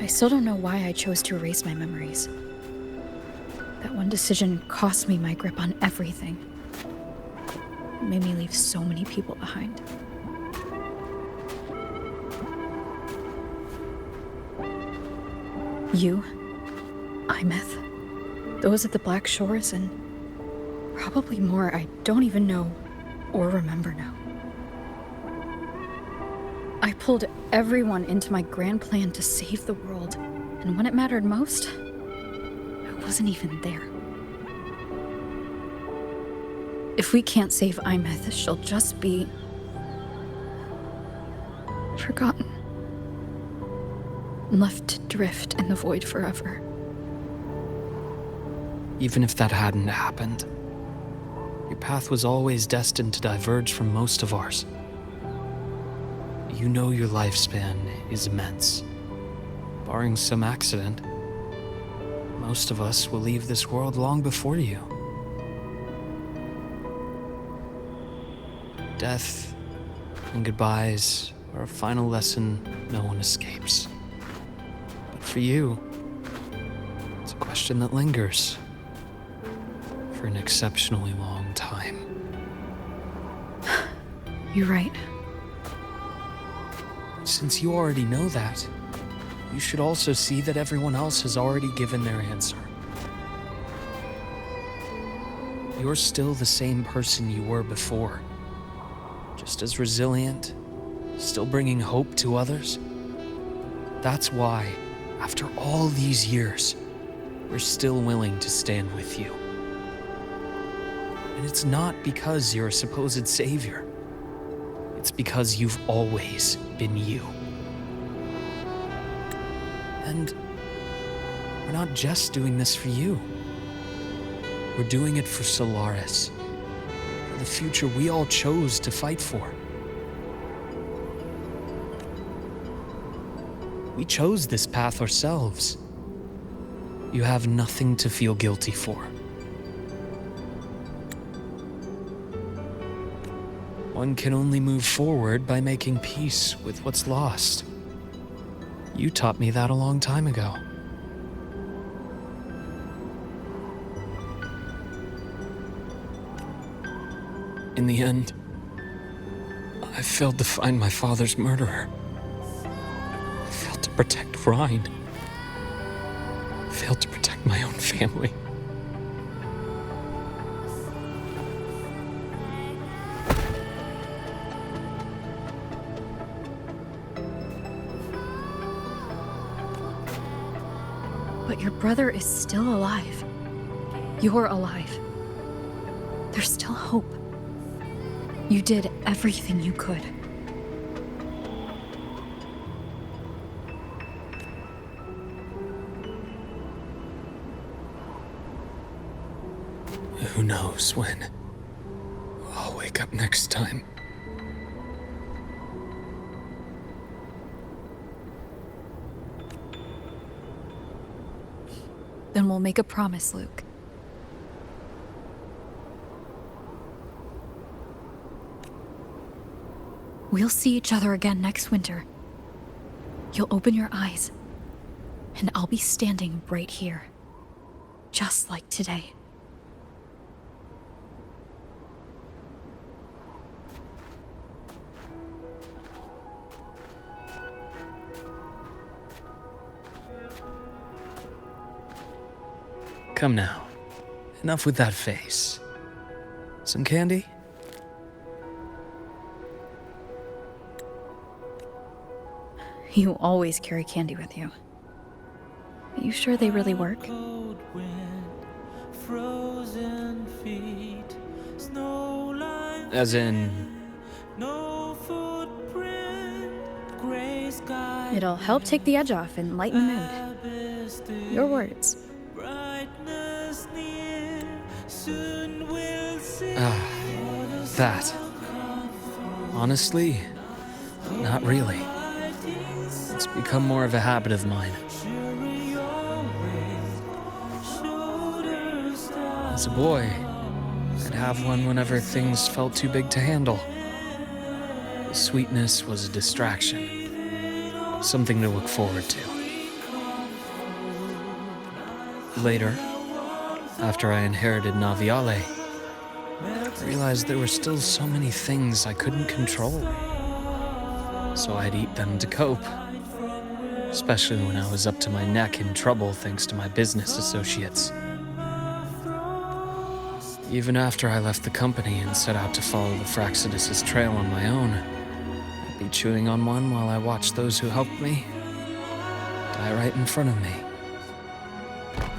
I still don't know why I chose to erase my memories. That one decision cost me my grip on everything. It made me leave so many people behind. You, Imeth, those at the Black Shores, and probably more I don't even know or remember now. I pulled everyone into my grand plan to save the world, and when it mattered most, I wasn't even there. If we can't save Imeth, she'll just be forgotten. Left to drift in the void forever. Even if that hadn't happened, your path was always destined to diverge from most of ours. You know your lifespan is immense. Barring some accident, most of us will leave this world long before you. Death and goodbyes are a final lesson no one escapes. But for you, it's a question that lingers for an exceptionally long time. You're right. Since you already know that, you should also see that everyone else has already given their answer. You're still the same person you were before. Just as resilient, still bringing hope to others. That's why, after all these years, we're still willing to stand with you. And it's not because you're a supposed savior. It's because you've always been you. And we're not just doing this for you. We're doing it for Solaris, for the future we all chose to fight for. We chose this path ourselves. You have nothing to feel guilty for. One can only move forward by making peace with what's lost. You taught me that a long time ago. In the end, I failed to find my father's murderer. I failed to protect Rhine. I failed to protect my own family. But your brother is still alive. You're alive. There's still hope. You did everything you could. Who knows when I'll wake up next time. Then we'll make a promise, Luke. We'll see each other again next winter. You'll open your eyes, and I'll be standing right here, just like today. Come now. Enough with that face. Some candy? You always carry candy with you. Are you sure they really work? As in... It'll help take the edge off and lighten the mood. Your words. That. Honestly, not really. It's become more of a habit of mine. As a boy, I'd have one whenever things felt too big to handle. The sweetness was a distraction, something to look forward to. Later, after I inherited Naviale, I realized there were still so many things I couldn't control. So I'd eat them to cope, especially when I was up to my neck in trouble thanks to my business associates. Even after I left the company and set out to follow the Fraidus' trail on my own, I'd be chewing on one while I watched those who helped me die right in front of me.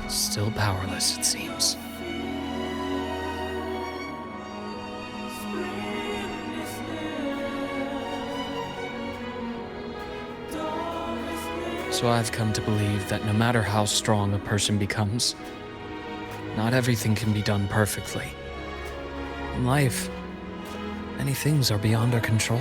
Still powerless, it seems. So I've come to believe that no matter how strong a person becomes, not everything can be done perfectly. In life, many things are beyond our control.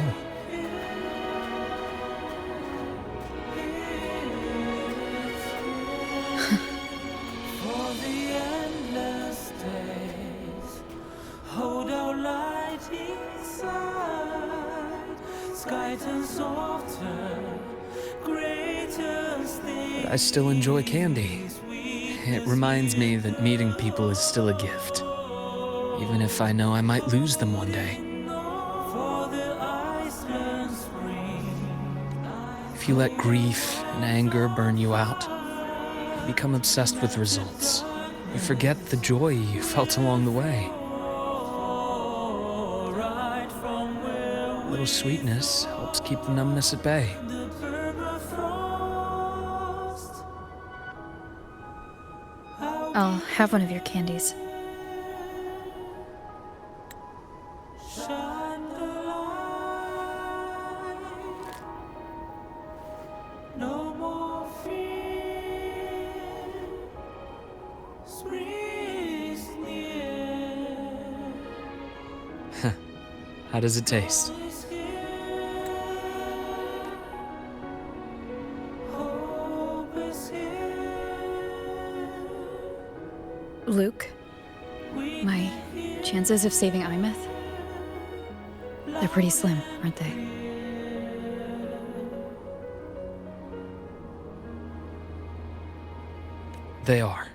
But I still enjoy candy. It reminds me that meeting people is still a gift, even if I know I might lose them one day. If you let grief and anger burn you out, you become obsessed with results. You forget the joy you felt along the way. A little sweetness helps keep the numbness at bay. I'll have one of your candies. How does it taste? Luke, my chances of saving Imeth? They're pretty slim, aren't they? They are.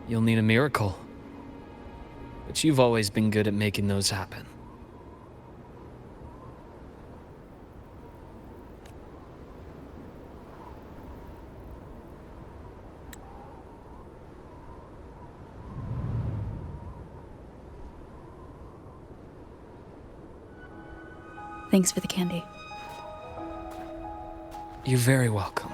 You'll need a miracle. But you've always been good at making those happen. Thanks for the candy. You're very welcome.